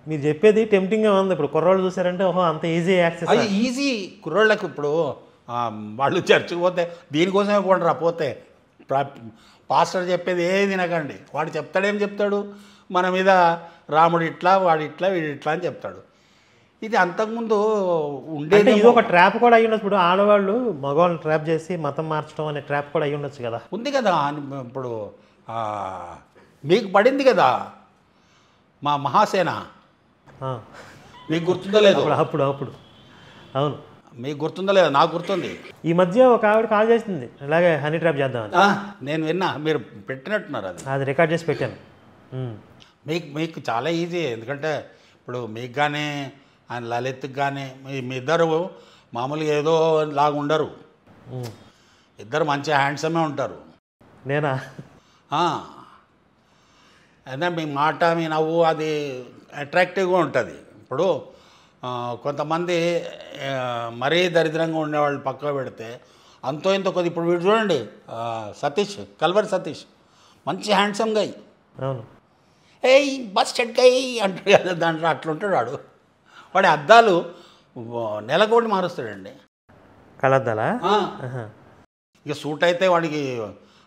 మీరు చెప్పేది టెంప్టింగ్గా ఉంది. ఇప్పుడు కుర్రోళ్ళు చూసారంటే ఓహో అంత ఈజీ యాక్సెస్. అది ఈజీ కుర్రోళ్ళకి. ఇప్పుడు వాళ్ళు చర్చికి పోతే దీనికోసమే పోండిరా, పోతే పాస్టర్ చెప్పేది ఏది తినకండి, వాడు చెప్తాడేం చెప్తాడు మన మీద, రాముడు ఇట్లా వాడు ఇట్లా వీడు ఇట్లా అని చెప్తాడు. ఇది అంతకుముందు ఉండేది. ఇది ఒక ట్రాప్ కూడా అయ్యి ఉండొచ్చు. ఇప్పుడు ఆడవాళ్ళు మగవాళ్ళని ట్రాప్ చేసి మతం మార్చడం అనే ట్రాప్ కూడా అయ్యి ఉండొచ్చు కదా. ఉంది కదా. ఇప్పుడు మీకు పడింది కదా మా మహాసేన, మీకు గుర్తుందో లేదు? అప్పుడు అవును, మీకు గుర్తుందో లేదా? నాకు గుర్తుంది. ఈ మధ్య ఒక ఆవిడ కాల్ చేసింది ఇలాగే హనీ ట్రాప్ చేద్దామని. నేను విన్నా, మీరు పెట్టినట్టున్నారు. అది రికార్డ్ చేసి పెట్టాను. మీకు చాలా ఈజీ. ఎందుకంటే ఇప్పుడు మీకు కానీ ఆయన లలిత్కి కానీ మీ ఇద్దరు మామూలుగా ఏదో లాగా ఉండరు, ఇద్దరు మంచి హ్యాండ్సమే ఉంటారు. నేనా? అదే మీ మాట మీ నవ్వు అది అట్రాక్టివ్గా ఉంటుంది. ఇప్పుడు కొంతమంది మరీ దరిద్రంగా ఉండేవాళ్ళు పక్కన పెడితే అంతో ఇంతో కొద్ది. ఇప్పుడు వీడు చూడండి సతీష్, కల్వరి సతీష్, మంచి హ్యాండ్సమ్ గై. అవును. ఏయ్ బస్ చెట్ గై అంటాడు కదా, దాంట్లో అట్లుంటాడు వాడు. వాడి అద్దాలు నెలకోటి మారుస్తాడండి, కళ్ళద్దాలా. ఇక సూట్ అయితే వాడికి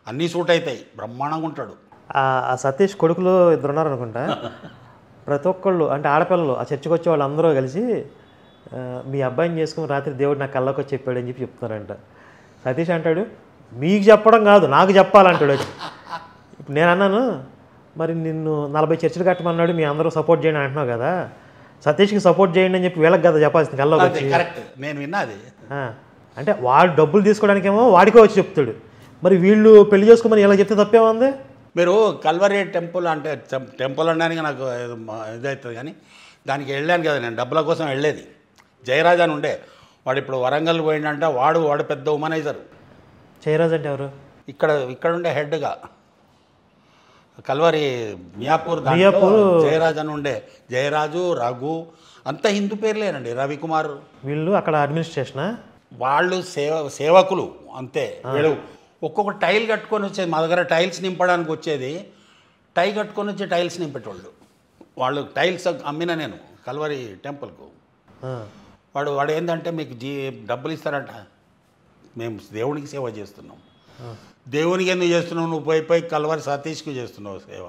అన్నీ సూట్ అవుతాయి, బ్రహ్మాండంగా ఉంటాడు. ఆ సతీష్ కొడుకులు 2 ఉన్నారు అనుకుంటా. ప్రతి ఒక్కళ్ళు అంటే ఆడపిల్లలు ఆ చర్చికి వచ్చే వాళ్ళు అందరూ కలిసి మీ అబ్బాయిని చేసుకుని రాత్రి దేవుడు నా కళ్ళకి వచ్చి చెప్పాడు అని చెప్పి చెప్తున్నారంట. సతీష్ అంటాడు మీకు చెప్పడం కాదు నాకు చెప్పాలంటాడు. ఇప్పుడు నేను అన్నాను మరి నిన్ను 40 చర్చలు కట్టమన్నాడు, మీ అందరూ సపోర్ట్ చేయండి అంటున్నావు కదా, సతీష్కి సపోర్ట్ చేయండి అని చెప్పి వీళ్ళకి కదా చెప్పాల్సింది కళ్ళకి వచ్చి. కరెక్ట్, నేను విన్నది. అంటే వాడు డబ్బులు తీసుకోవడానికేమో వాడికే వచ్చి చెప్తాడు, మరి వీళ్ళు పెళ్లి చేసుకోమని ఇలా చెప్తే తప్పేముంది? మీరు కల్వరి టెంపుల్ అంటే టెంపుల్ అనడానికి నాకు ఇదవుతుంది, కానీ దానికి వెళ్ళాను కదా నేను, డబ్బుల కోసం వెళ్ళేది. జయరాజ్ అని ఉండే వాడు, ఇప్పుడు వరంగల్ పోయిందంటే వాడు పెద్ద ఉమనైజర్. జయరాజ్ అంటే ఎవరు? ఇక్కడ ఉండే హెడ్గా కల్వరి మియాపూర్ జయరాజ్ అని ఉండే. జయరాజు, రఘు అంతా హిందూ పేర్లేనండి, రవికుమార్ వీళ్ళు అక్కడ అడ్మినిస్ట్రేషనా? వాళ్ళు సేవకులు అంతే. వీళ్ళు ఒక్కొక్క టైల్ కట్టుకొని వచ్చేది, మా దగ్గర టైల్స్ నింపడానికి వచ్చేది, టై కట్టుకొని వచ్చి టైల్స్ నింపేటోళ్ళు. వాళ్ళు టైల్స్ అమ్మిన నేను కల్వరి టెంపుల్కు. వాడు ఏంటంటే మీకు డబ్బులు ఇస్తారంట, మేము దేవునికి సేవ చేస్తున్నాం. దేవునికి ఎందుకు చేస్తున్నావు నువ్వు? పోయి కల్వరి సతీష్కి చేస్తున్నావు సేవ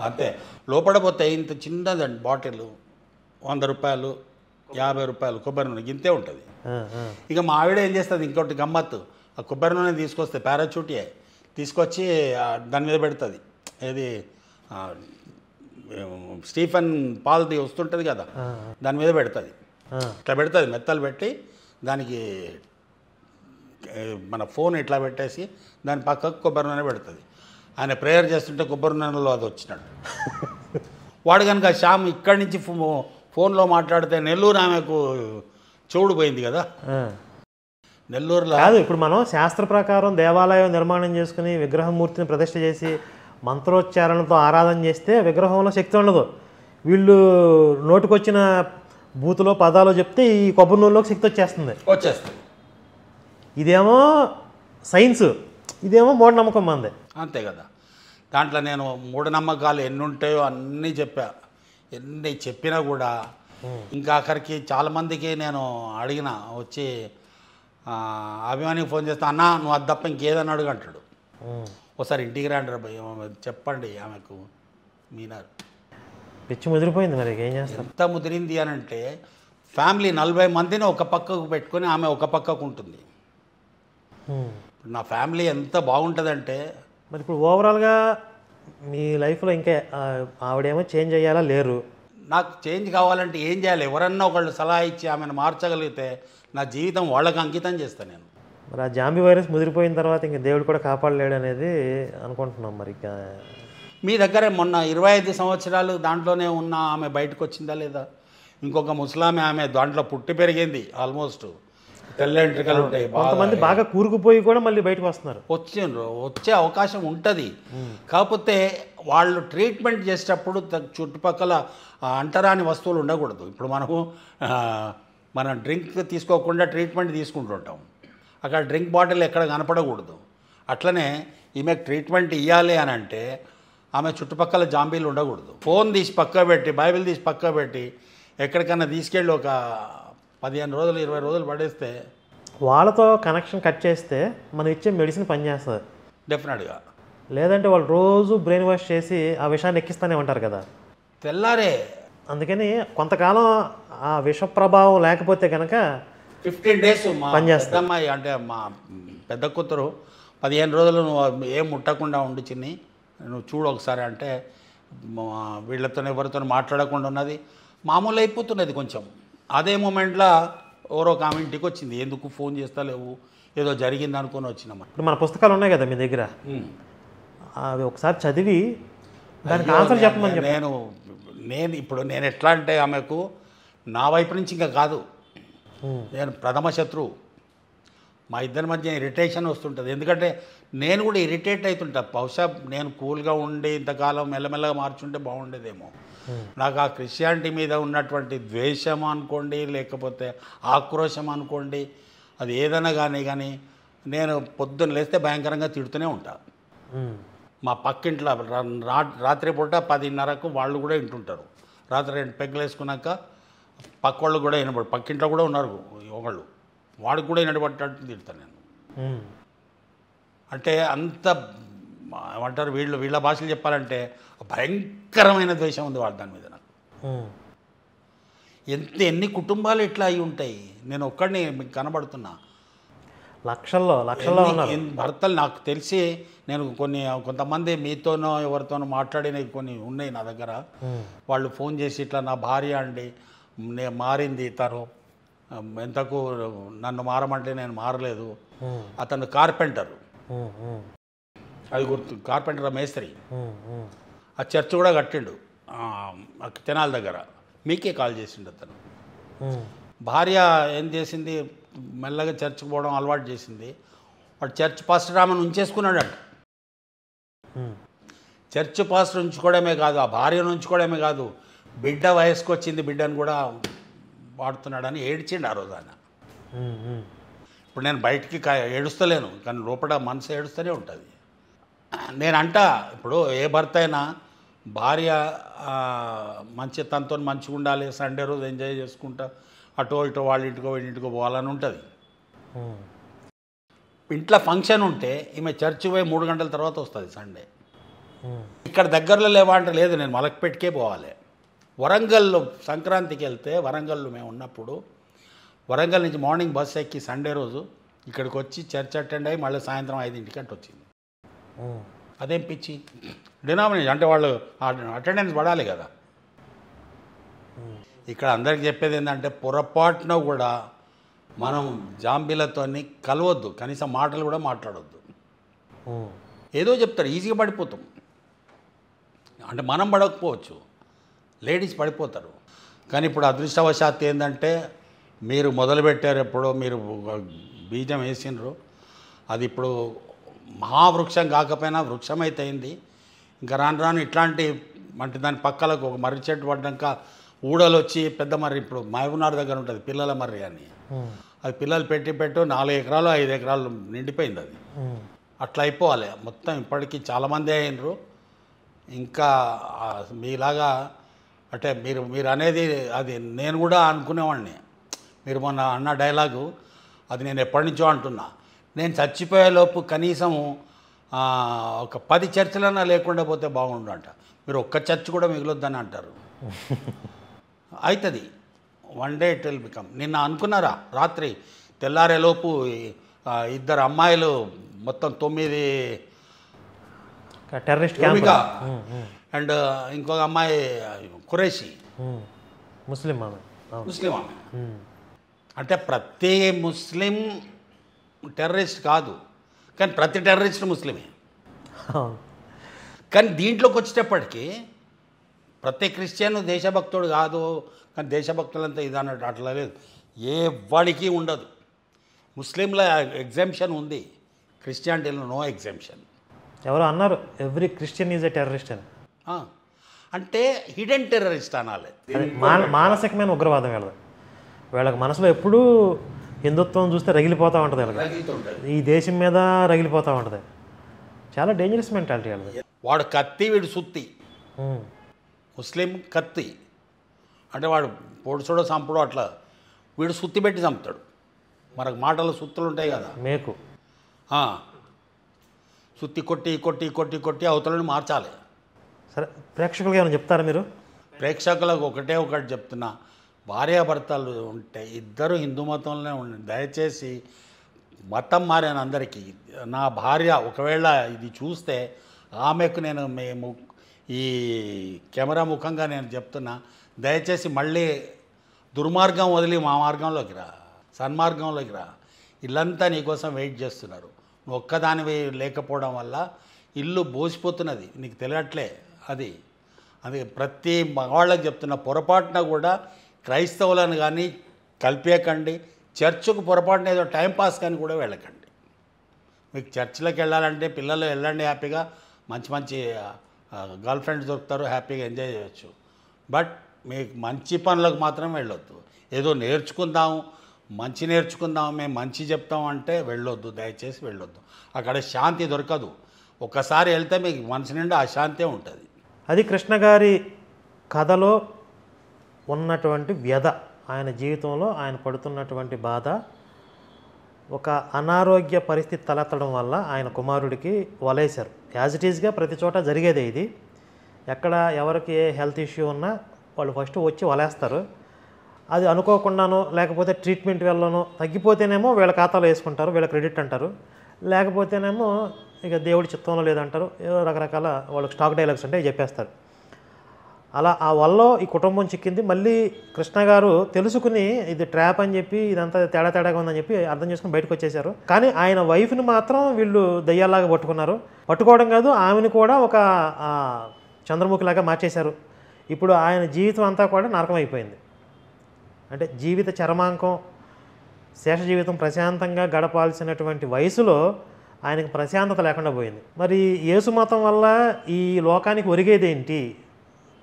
అంతే. లోపల పోతే ఇంత చిన్నదండి బాటిల్, 100 రూపాయలు 50 రూపాయలు కొబ్బరి నూనె ఇంతే ఉంటుంది. ఇక మా ఆవిడ ఏం చేస్తుంది, ఇంకోటి గమ్మత్తు, ఆ కొబ్బరి నూనె తీసుకొస్తే పారాచూటే తీసుకొచ్చి దాని మీద పెడుతుంది. ఏది స్టీఫెన్ పాల్ది వస్తుంటుంది కదా, దాని మీద పెడుతుంది. ఇట్లా పెడుతుంది, మెత్తలు పెట్టి దానికి మన ఫోన్ ఇట్లా పెట్టేసి దాని పక్కకు కొబ్బరి నూనె పెడుతుంది. ఆయన ప్రేయర్ చేస్తుంటే కొబ్బరి నూనెలో అది వచ్చినట్టు. వాడు కనుక శ్యామ్ ఇక్కడి నుంచి ఫోన్లో మాట్లాడితే నెల్లూరు ఆమెకు చెవుడు పోయింది కదా, నెల్లూరులో కాదు. ఇప్పుడు మనం శాస్త్ర ప్రకారం దేవాలయం నిర్మాణం చేసుకుని విగ్రహమూర్తిని ప్రతిష్ఠ చేసి మంత్రోచ్చారణతో ఆరాధన చేస్తే విగ్రహంలో శక్తి ఉండదు. వీళ్ళు నోటికొచ్చిన బూతులో పదాలు చెప్తే ఈ కొబ్బరి నూనెలోకి శక్తి వచ్చేస్తుంది. ఇదేమో సైన్స్, ఇదేమో మూఢనమ్మకం మంది. అంతే కదా. దాంట్లో నేను మూఢనమ్మకాలు ఎన్ని ఉంటాయో అన్నీ ఎన్ని చెప్పినా కూడా ఇంకా ఆఖరికి చాలామందికి నేను అడిగిన వచ్చి అభిమానికి ఫోన్ చేస్తా, అన్న నువ్వు అది తప్ప ఇంకేదని అడుగు అంటాడు. ఒకసారి ఇంటికి రండి చెప్పండి ఆమెకు మీనారు పిచ్చి ముదిరిపోయింది. మరి ఏం చేస్తారు? ఎంత ముదిరింది అని అంటే ఫ్యామిలీ 40 మందిని ఒక పక్కకు పెట్టుకొని ఆమె ఒక పక్కకు ఉంటుంది. నా ఫ్యామిలీ ఎంత బాగుంటుందంటే. మరి ఇప్పుడు ఓవరాల్గా మీ లైఫ్లో ఇంకా ఆవిడేమో చేంజ్ అయ్యాలా లేరు? నాకు చేంజ్ కావాలంటే ఏం చేయాలి? ఎవరన్నా ఒకళ్ళు సలహా ఇచ్చి ఆమెను మార్చగలిగితే నా జీవితం వాళ్ళకి అంకితం చేస్తాను నేను. మరి ఆ జాంబీ వైరస్ ముదిరిపోయిన తర్వాత ఇంక దేవుడు కూడా కాపాడలేడు అనేది అనుకుంటున్నాం. మరి ఇక మీ దగ్గరే మొన్న 25 సంవత్సరాలు దాంట్లోనే ఉన్న ఆమె బయటకు వచ్చిందా లేదా? ఇంకొక ముసలామె ఆమె దాంట్లో పుట్టి పెరిగింది, ఆల్మోస్ట్ తెల్ల వెంట్రుకలు ఉంటాయి. కొంతమంది బాగా కూరుకుపోయి కూడా మళ్ళీ బయటకు వస్తున్నారు. వచ్చే అవకాశం ఉంటుంది. కాకపోతే వాళ్ళు ట్రీట్మెంట్ చేసేటప్పుడు చుట్టుపక్కల అంటరాని వస్తువులు ఉండకూడదు. ఇప్పుడు మనం డ్రింక్ తీసుకోకుండా ట్రీట్మెంట్ తీసుకుంటుంటాం, అక్కడ డ్రింక్ బాటిల్ ఎక్కడ కనపడకూడదు. అట్లనే ఈమెకు ట్రీట్మెంట్ ఇవ్వాలి అని అంటే ఆమె చుట్టుపక్కల జాంబీలు ఉండకూడదు. ఫోన్ తీసి పక్క పెట్టి, బైబిల్ తీసి పక్క పెట్టి ఎక్కడికన్నా తీసుకెళ్ళి ఒక 15 రోజులు 20 రోజులు పడేస్తే వాళ్ళతో కనెక్షన్ కట్ చేస్తే మనం ఇచ్చే మెడిసిన్ పనిచేస్తుంది డెఫినెట్గా. లేదంటే వాళ్ళు రోజు బ్రెయిన్ వాష్ చేసి ఆ విషయాన్ని ఎక్కిస్తూనే ఉంటారు కదా తెల్లారే. అందుకని కొంతకాలం ఆ విష ప్రభావం లేకపోతే కనుక 15 డేస్ పనిచేస్తుంది. అమ్మాయి అంటే మా పెద్ద కూతురు 15 రోజులు నువ్వు ఏం ముట్టకుండా ఉండి చిన్ని, నువ్వు చూడు ఒకసారి అంటే వీళ్ళతో ఎవరితో మాట్లాడకుండా ఉన్నది, మామూలు అయిపోతున్నది కొంచెం. అదే మూమెంట్లో ఎవరో ఒక ఆమె ఇంటికి వచ్చింది, ఎందుకు ఫోన్ చేస్తలేవు, ఏదో జరిగింది అనుకుని వచ్చినామా. ఇప్పుడు మన పుస్తకాలు ఉన్నాయి కదా మీ దగ్గర, అవి ఒకసారి చదివి దానికి ఆన్సర్ చెప్పమని చెప్పి. నేను ఎట్లా అంటే ఆమెకు నా వైపు నుంచి ఇంకా కాదు, నేను ప్రథమ శత్రువు. మా ఇద్దరి మధ్య ఇరిటేషన్ వస్తుంటుంది. ఎందుకంటే నేను కూడా ఇరిటేట్ అవుతుంటా. బహుశా నేను కూల్గా ఉండి ఇంతకాలం మెల్లమెల్లగా మార్చుంటే బాగుండేదేమో. నాకు ఆ క్రిస్టియానిటీ మీద ఉన్నటువంటి ద్వేషం అనుకోండి, లేకపోతే ఆక్రోశం అనుకోండి, అది ఏదైనా కానీ నేను పొద్దున్న లేస్తే భయంకరంగా తిడుతూనే ఉంటా. మా పక్కింట్లో రాత్రిపూట 10:30కు వాళ్ళు కూడా వింటుంటారు. రాత్రి 2 పెగ్గులు వేసుకున్నాక పక్క వాళ్ళు కూడా వినబడు, పక్కింట్లో కూడా ఉన్నారు ఒకళ్ళు, వాడికి కూడా వినబట్టట్టు తిడతాను నేను. అంటే అంత ఏమంటారు వీళ్ళ భాషలు చెప్పాలంటే భయంకరమైన ద్వేషం ఉంది వాళ్ళ దాని మీద నాకు. ఎన్ని కుటుంబాలు ఇట్లా అయి ఉంటాయి. నేను ఒక్కడిని మీకు కనబడుతున్నా, లక్షల్లో భర్తలు నాకు తెలిసి నేను కొంతమంది మీతోనో ఎవరితోనో మాట్లాడినవి కొన్ని ఉన్నాయి నా దగ్గర. వాళ్ళు ఫోన్ చేసి ఇట్లా నా భార్య అండి నేను మారింది, తను ఎంతకు నన్ను మారమంటే నేను మారలేదు, అతను కార్పెంటరు, అది గుర్తు, కార్పెంటర్ మేస్త్రి, ఆ చర్చ్ కూడా కట్టిండు తెనాల దగ్గర, మీకే కాల్ చేసిండు అతను. భార్య ఏం చేసింది, మెల్లగా చర్చ్కి పోవడం అలవాటు చేసింది. వాడు చర్చ్ పాస్టర్ ఆమెను ఉంచేసుకున్నాడంట. చర్చ్ పాస్టర్ ఉంచుకోవడమే కాదు, ఆ భార్యను ఉంచుకోవడమే కాదు, బిడ్డ వయసుకు వచ్చింది బిడ్డను కూడా వాడుతున్నాడని ఏడ్చిండు ఆ రోజు ఆయన. ఇప్పుడు నేను బయటికి ఏడుస్తలేను, కానీ లోపల మనసు ఏడుస్తూనే ఉంటుంది. నేనంట ఇప్పుడు ఏ భర్త అయినా భార్య తనతో మంచిగా ఉండాలి, సండే రోజు ఎంజాయ్ చేసుకుంటా అటో ఇటో వాళ్ళ ఇంటికో వీళ్ళింటికో పోవాలని ఉంటుంది. ఇంట్లో ఫంక్షన్ ఉంటే ఈమె చర్చి పోయి 3 గంటల తర్వాత వస్తుంది సండే. ఇక్కడ దగ్గరలో లేవా అంటే లేదు, నేను మలక్పేటకే పోవాలి. వరంగల్లో సంక్రాంతికి వెళ్తే, వరంగల్లో మేము ఉన్నప్పుడు వరంగల్ నుంచి మార్నింగ్ బస్ ఎక్కి సండే రోజు ఇక్కడికి వచ్చి చర్చ్ అటెండ్ అయ్యి మళ్ళీ సాయంత్రం 5ంటికి అంటే వచ్చింది. అదేం పిచ్చి డినామినేషన్ అంటే వాళ్ళు అటెండెన్స్ పడాలి కదా. ఇక్కడ అందరికి చెప్పేది ఏంటంటే పొరపాటున కూడా మనం జాంబీలతోని కలవద్దు, కనీసం మాటలు కూడా మాట్లాడొద్దు. ఏదో చెప్తారు, ఈజీగా పడిపోతాం. అంటే మనం పడకపోవచ్చు, లేడీస్ పడిపోతారు. కానీ ఇప్పుడు అదృష్టవశాత్తు ఏంటంటే మీరు మొదలుపెట్టారు, ఎప్పుడో మీరు బీజం వేసినారు, అది ఇప్పుడు మహావృక్షం కాకపోయినా వృక్షం అయితే అయింది. ఇంకా రాను రాను ఇట్లాంటి అంటే దాని పక్కలకు ఒక మర్రి చెట్టు పడ్డాక ఊడలు వచ్చి పెద్ద మర్రి, ఇప్పుడు మహబూబ్నగర్ దగ్గర ఉంటుంది పిల్లల మర్రి అని, అది పిల్లలు పెట్టు 4 ఎకరాలు 5 ఎకరాలు నిండిపోయింది. అది అట్లా అయిపోవాలి మొత్తం. ఇప్పటికీ చాలామంది అయినరు, ఇంకా మీలాగా అంటే మీరు అనేది అది నేను కూడా అనుకునేవాడిని. మీరు మొన్న అన్న డైలాగు అది నేను ఎప్పటి నుంచో అంటున్నా. నేను చచ్చిపోయేలోపు కనీసము ఒక 10 చర్చలన్నా లేకుండా పోతే బాగుండు అంట. మీరు ఒక్క చర్చ్ కూడా మిగిలొద్దని అంటారు. అవుతుంది, one day it will become. నిన్న అనుకున్నారా రాత్రి తెల్లారేలోపు 2 అమ్మాయిలు మొత్తం 9 టెర్రరిస్ట్ క్యాంప్ అండ్ ఇంకొక అమ్మాయి ఖురేషి ముస్లిం ఆమె అంటే ప్రతి ముస్లిం టెర్రరిస్ట్ కాదు, కానీ ప్రతి టెర్రరిస్ట్ ముస్లిమే. కానీ దీంట్లోకి వచ్చేటప్పటికి ప్రతి క్రిస్టియన్ దేశభక్తుడు కాదు, కానీ దేశభక్తులంతా ఇది అన్నట్టు అట్లా లేదు. ఏ వాడికి ఉండదు. ముస్లింల ఎగ్జామ్షన్ ఉంది, క్రిస్టియానిటీలో నో ఎగ్జామ్షన్. ఎవరో అన్నారు every Christian is a terrorist అని. అంటే హిడెన్ టెర్రరిస్ట్ అనాలి. మానసికమైన ఉగ్రవాదం వీళ్ళకి మనసులో ఎప్పుడూ హిందుత్వం చూస్తే రగిలిపోతూ ఉంటుంది. వీళ్ళకి ఈ దేశం మీద రగిలిపోతూ ఉంటుంది. చాలా డేంజరస్ మెంటాలిటీ వాళ్ళది. వాడు కత్తి, వీడు సుత్తి. ముస్లిం కత్తి అంటే వాడు పొడుచుడో చంపుడో అట్లా, వీడు సుత్తి పెట్టి చంపుతాడు. మనకు మాటలు సుత్తులు ఉంటాయి కదా, మేకు సుత్తి కొట్టి కొట్టి కొట్టి కొట్టి అవతలని మార్చాలి. సరే, ప్రేక్షకులకి ఏమైనా చెప్తారా మీరు? ప్రేక్షకులకు ఒకటి చెప్తున్నా, భార్యాభర్తలు ఉంటే ఇద్దరు హిందూ మతంలోనే ఉండి దయచేసి మతం మారాను అందరికీ. నా భార్య ఒకవేళ ఇది చూస్తే ఆమెకు మేము ఈ కెమెరా ముఖంగా నేను చెప్తున్నా, దయచేసి మళ్ళీ దుర్మార్గం వదిలి మా మార్గంలోకి రా, సన్మార్గంలోకి రా. ఇల్లంతా నీకోసం వెయిట్ చేస్తున్నారు. నువ్వు ఒక్కదానివి లేకపోవడం వల్ల ఇల్లు బోసిపోతున్నది, నీకు తెలియట్లే. అది ప్రతి మగవాళ్ళకి చెప్తున్న, పొరపాటున కూడా క్రైస్తవులను కానీ కలిపేయకండి. చర్చ్కు పొరపాటున ఏదో టైంపాస్ కానీ కూడా వెళ్ళకండి. మీకు చర్చిలోకి వెళ్ళాలంటే పిల్లలు వెళ్ళండి, హ్యాపీగా మంచి మంచి గర్ల్ ఫ్రెండ్స్ దొరుకుతారు, హ్యాపీగా ఎంజాయ్ చేయొచ్చు. బట్ మీకు మంచి పనులకు మాత్రం వెళ్ళొద్దు. ఏదో నేర్చుకుందాం, మేము మంచి చెప్తాం అంటే వెళ్ళొద్దు, దయచేసి వెళ్ళొద్దు. అక్కడ శాంతి దొరకదు. ఒక్కసారి వెళ్తే మీకు మనసు నిండా అశాంతే ఉంటుంది. అది కృష్ణ గారి కథలో ఉన్నటువంటి వ్యధ, ఆయన జీవితంలో ఆయన పడుతున్నటువంటి బాధ. ఒక అనారోగ్య పరిస్థితి తలెత్తడం వల్ల ఆయన కుమారుడికి వలేశారు. యాజ్ ఇట్ ఈజ్గా ప్రతి చోట జరిగేదే ఇది. ఎక్కడ ఎవరికి ఏ హెల్త్ ఇష్యూ ఉన్నా వాళ్ళు ఫస్ట్ వచ్చి వలేస్తారు. అది అనుకోకుండానో లేకపోతే ట్రీట్మెంట్ వెళ్ళనో తగ్గిపోతేనేమో వీళ్ళ ఖాతాలో వేసుకుంటారు, వీళ్ళ క్రెడిట్ అంటారు. లేకపోతేనేమో ఇక దేవుడి చిత్తంలో లేదంటారు. ఏదో రకరకాల వాళ్ళకి స్టాక్ డైలాగ్స్ అంటే చెప్పేస్తారు. అలా ఆ వల్ల ఈ కుటుంబం చిక్కింది. మళ్ళీ కృష్ణ గారు తెలుసుకుని ఇది ట్రాప్ అని చెప్పి, ఇదంతా తేడాగా ఉందని చెప్పి అర్థం చేసుకుని బయటకు వచ్చేసారు. కానీ ఆయన వైఫ్ని మాత్రం వీళ్ళు దయ్యాలాగా పట్టుకున్నారు. పట్టుకోవడం కాదు, ఆమెను కూడా ఒక చంద్రముఖిలాగా మార్చేశారు. ఇప్పుడు ఆయన జీవితం అంతా కూడా నరకం అయిపోయింది. అంటే జీవిత చరమాంకం, శేష జీవితం ప్రశాంతంగా గడపాల్సినటువంటి వయసులో ఆయనకు ప్రశాంతత లేకుండా పోయింది. మరి యేసు మతం వల్ల ఈ లోకానికి ఒరిగేదేంటి?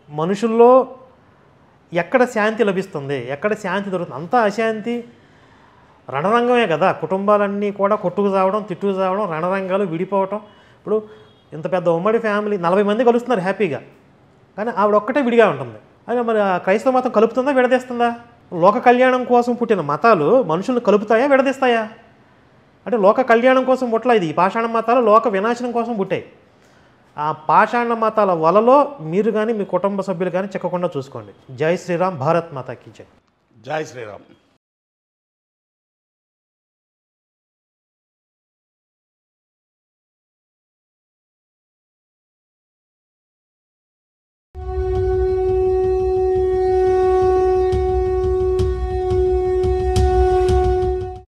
మనుషుల్లో ఎక్కడ శాంతి లభిస్తుంది, ఎక్కడ శాంతి దొరుకుతుంది? అంతా అశాంతి, రణరంగమే కదా. కుటుంబాలన్నీ కూడా కొట్టుకు సావడం, తిట్టుకు సావడం, రణరంగాలు, విడిపోవటం. ఇప్పుడు ఇంత పెద్ద ఉమ్మడి ఫ్యామిలీ 40 మంది కలుస్తున్నారు హ్యాపీగా, కానీ ఆవిడ ఒక్కటే విడిగా ఉంటుంది. అదే మరి క్రైస్తవ మతం కలుపుతుందా, విడదీస్తుందా? లోక కళ్యాణం కోసం పుట్టిన మతాలు మనుషులను కలుపుతాయా, విడదీస్తాయా? అంటే లోక కళ్యాణం కోసం పుట్టలా. ఇది పాషాణ మతాలు లోక వినాశనం కోసం పుట్టాయి. ఆ పాషాణ మతాల వలలో మీరు కానీ మీ కుటుంబ సభ్యులు కానీ చిక్కకుండా చూసుకోండి. జై శ్రీరామ్, భారత్ మాతాకి జై. జై శ్రీరామ్.